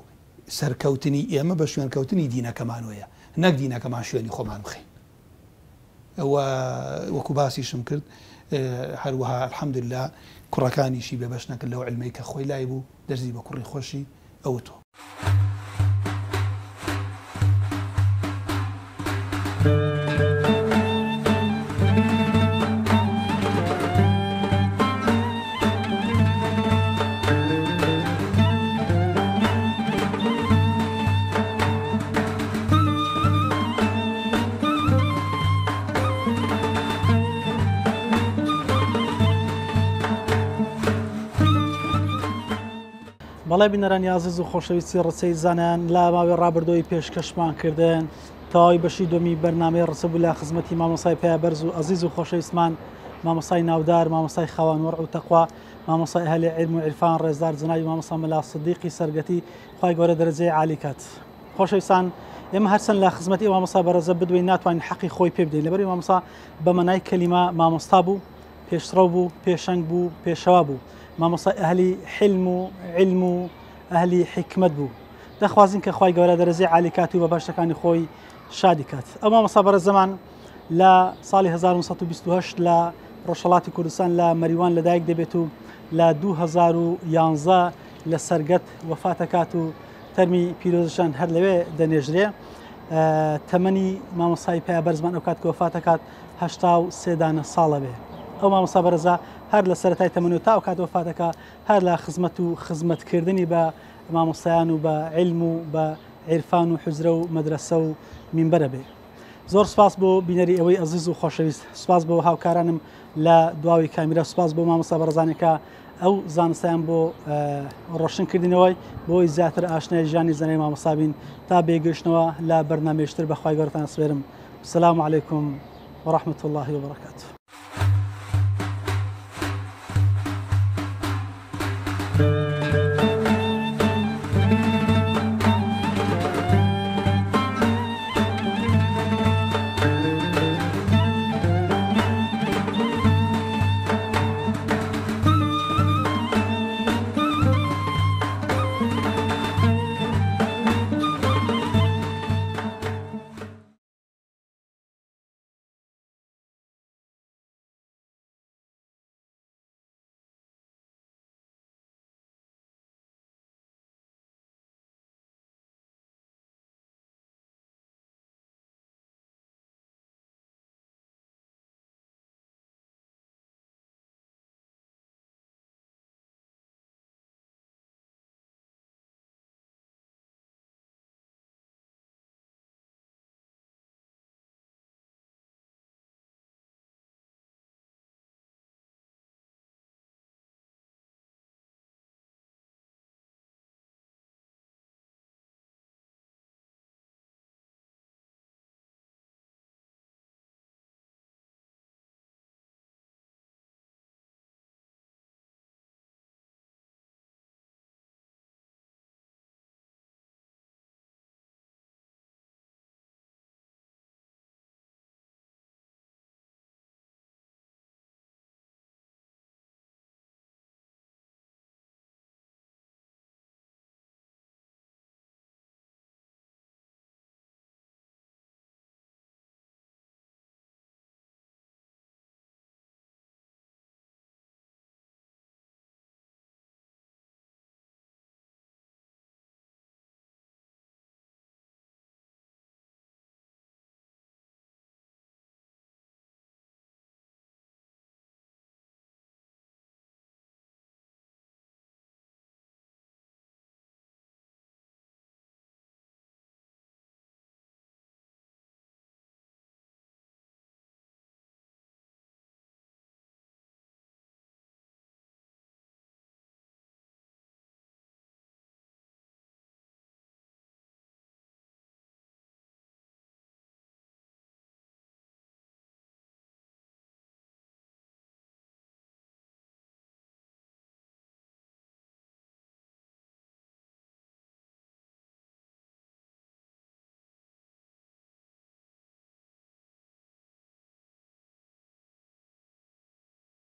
سەرکەوتنی ئێمە بە شوێنکەوتنی دینەکەمانوەیە، نەک دینەکەمان شوێنی خۆمان بخەین. ئەوە وەکو باسیشم کرد هەروەها الحەمدوللا کوڕەکانیشی بێ بەش نەکرد لەو علمەی کە خۆی لای بوو دەرزی بە کوڕی خۆشی ئەوە تۆ. بەڵێ بینەران یازز و خۆشەویستی ڕچەی زانیان لا ماوەی ڕابردۆی پێشکەشمان کردن تەواوی بەشی دومی بەرنامەی ڕسەبوو لە خزمەتی مامۆسای پێبەرز و عەزیز و خۆشەویستمان، مامۆسای ناودار، مامۆسای خاوەن وەرع و تەقوا، مامۆسای ئەهلی عیلم و عیرفان ڕێزدار جەنابی مامۆستا مەلا سدیقی سەرگەتی، خوای گەورە دەرەجەی عالی کات. خۆشەویستان، ئێمە هەرچەند لە خزمەتی مامۆستا بەرەزە بدوین ناتوانین حەقی خۆی پێ بدەین، لەبەری مامۆستا بە مەنای کەلیمە مامۆستا بوو، پێشڕەو بوو، پێشەنگ بوو، پێشەوا بوو، مامۆستا ئەهلی حلم و علم و ئەهلی حکمت بوو. دەخوازین کە خوای گەورە دەرەجەی عالی کات و بە باشەکانی خۆی شادی کات. ئەو مامۆستا بەرەزەمان لە ساڵی 1928 لە ڕۆژهەڵاتی کوردستان لە مەریوان لەدایک دەبێت و لە 2011 لە سەرگەت وەفاتەکات و تەرمی پیرۆزشان هەر لەوێ دەنێژرێ. تەمەنی مامۆستای پێبەرزمان ئەو کات کە وەفاتەکات 83 دانە ساڵە بێ. ئەو مامۆستا بەرەزە هەر لە سەرەتای تەمەنی و تا ئەو کات وەفاتەکە هەر لە خزمەت و خزمەتکردنی بە مامۆستایان و بە علم و بە عیرفان و حوزرە و مەدرسە و مینبەرە بێ. زۆر سپاس بۆ بینەری ئەوەی ئەزیز و خۆشەویست سپاس بۆ هاوکارانم لە دواوی کامیرە سپاس بۆ مامۆستا بەڕزانێکە ئەو زانستیان بۆ ڕۆشنکردنەوەی بۆی زیاتر ئاشنای ژیانی زانای مامۆستا بین تا بێگەشتنەوە لە بەرنامەیەشتر بەخوای گەورەتان سپێرم. السلام علیکم ورحمة الله وبركاته.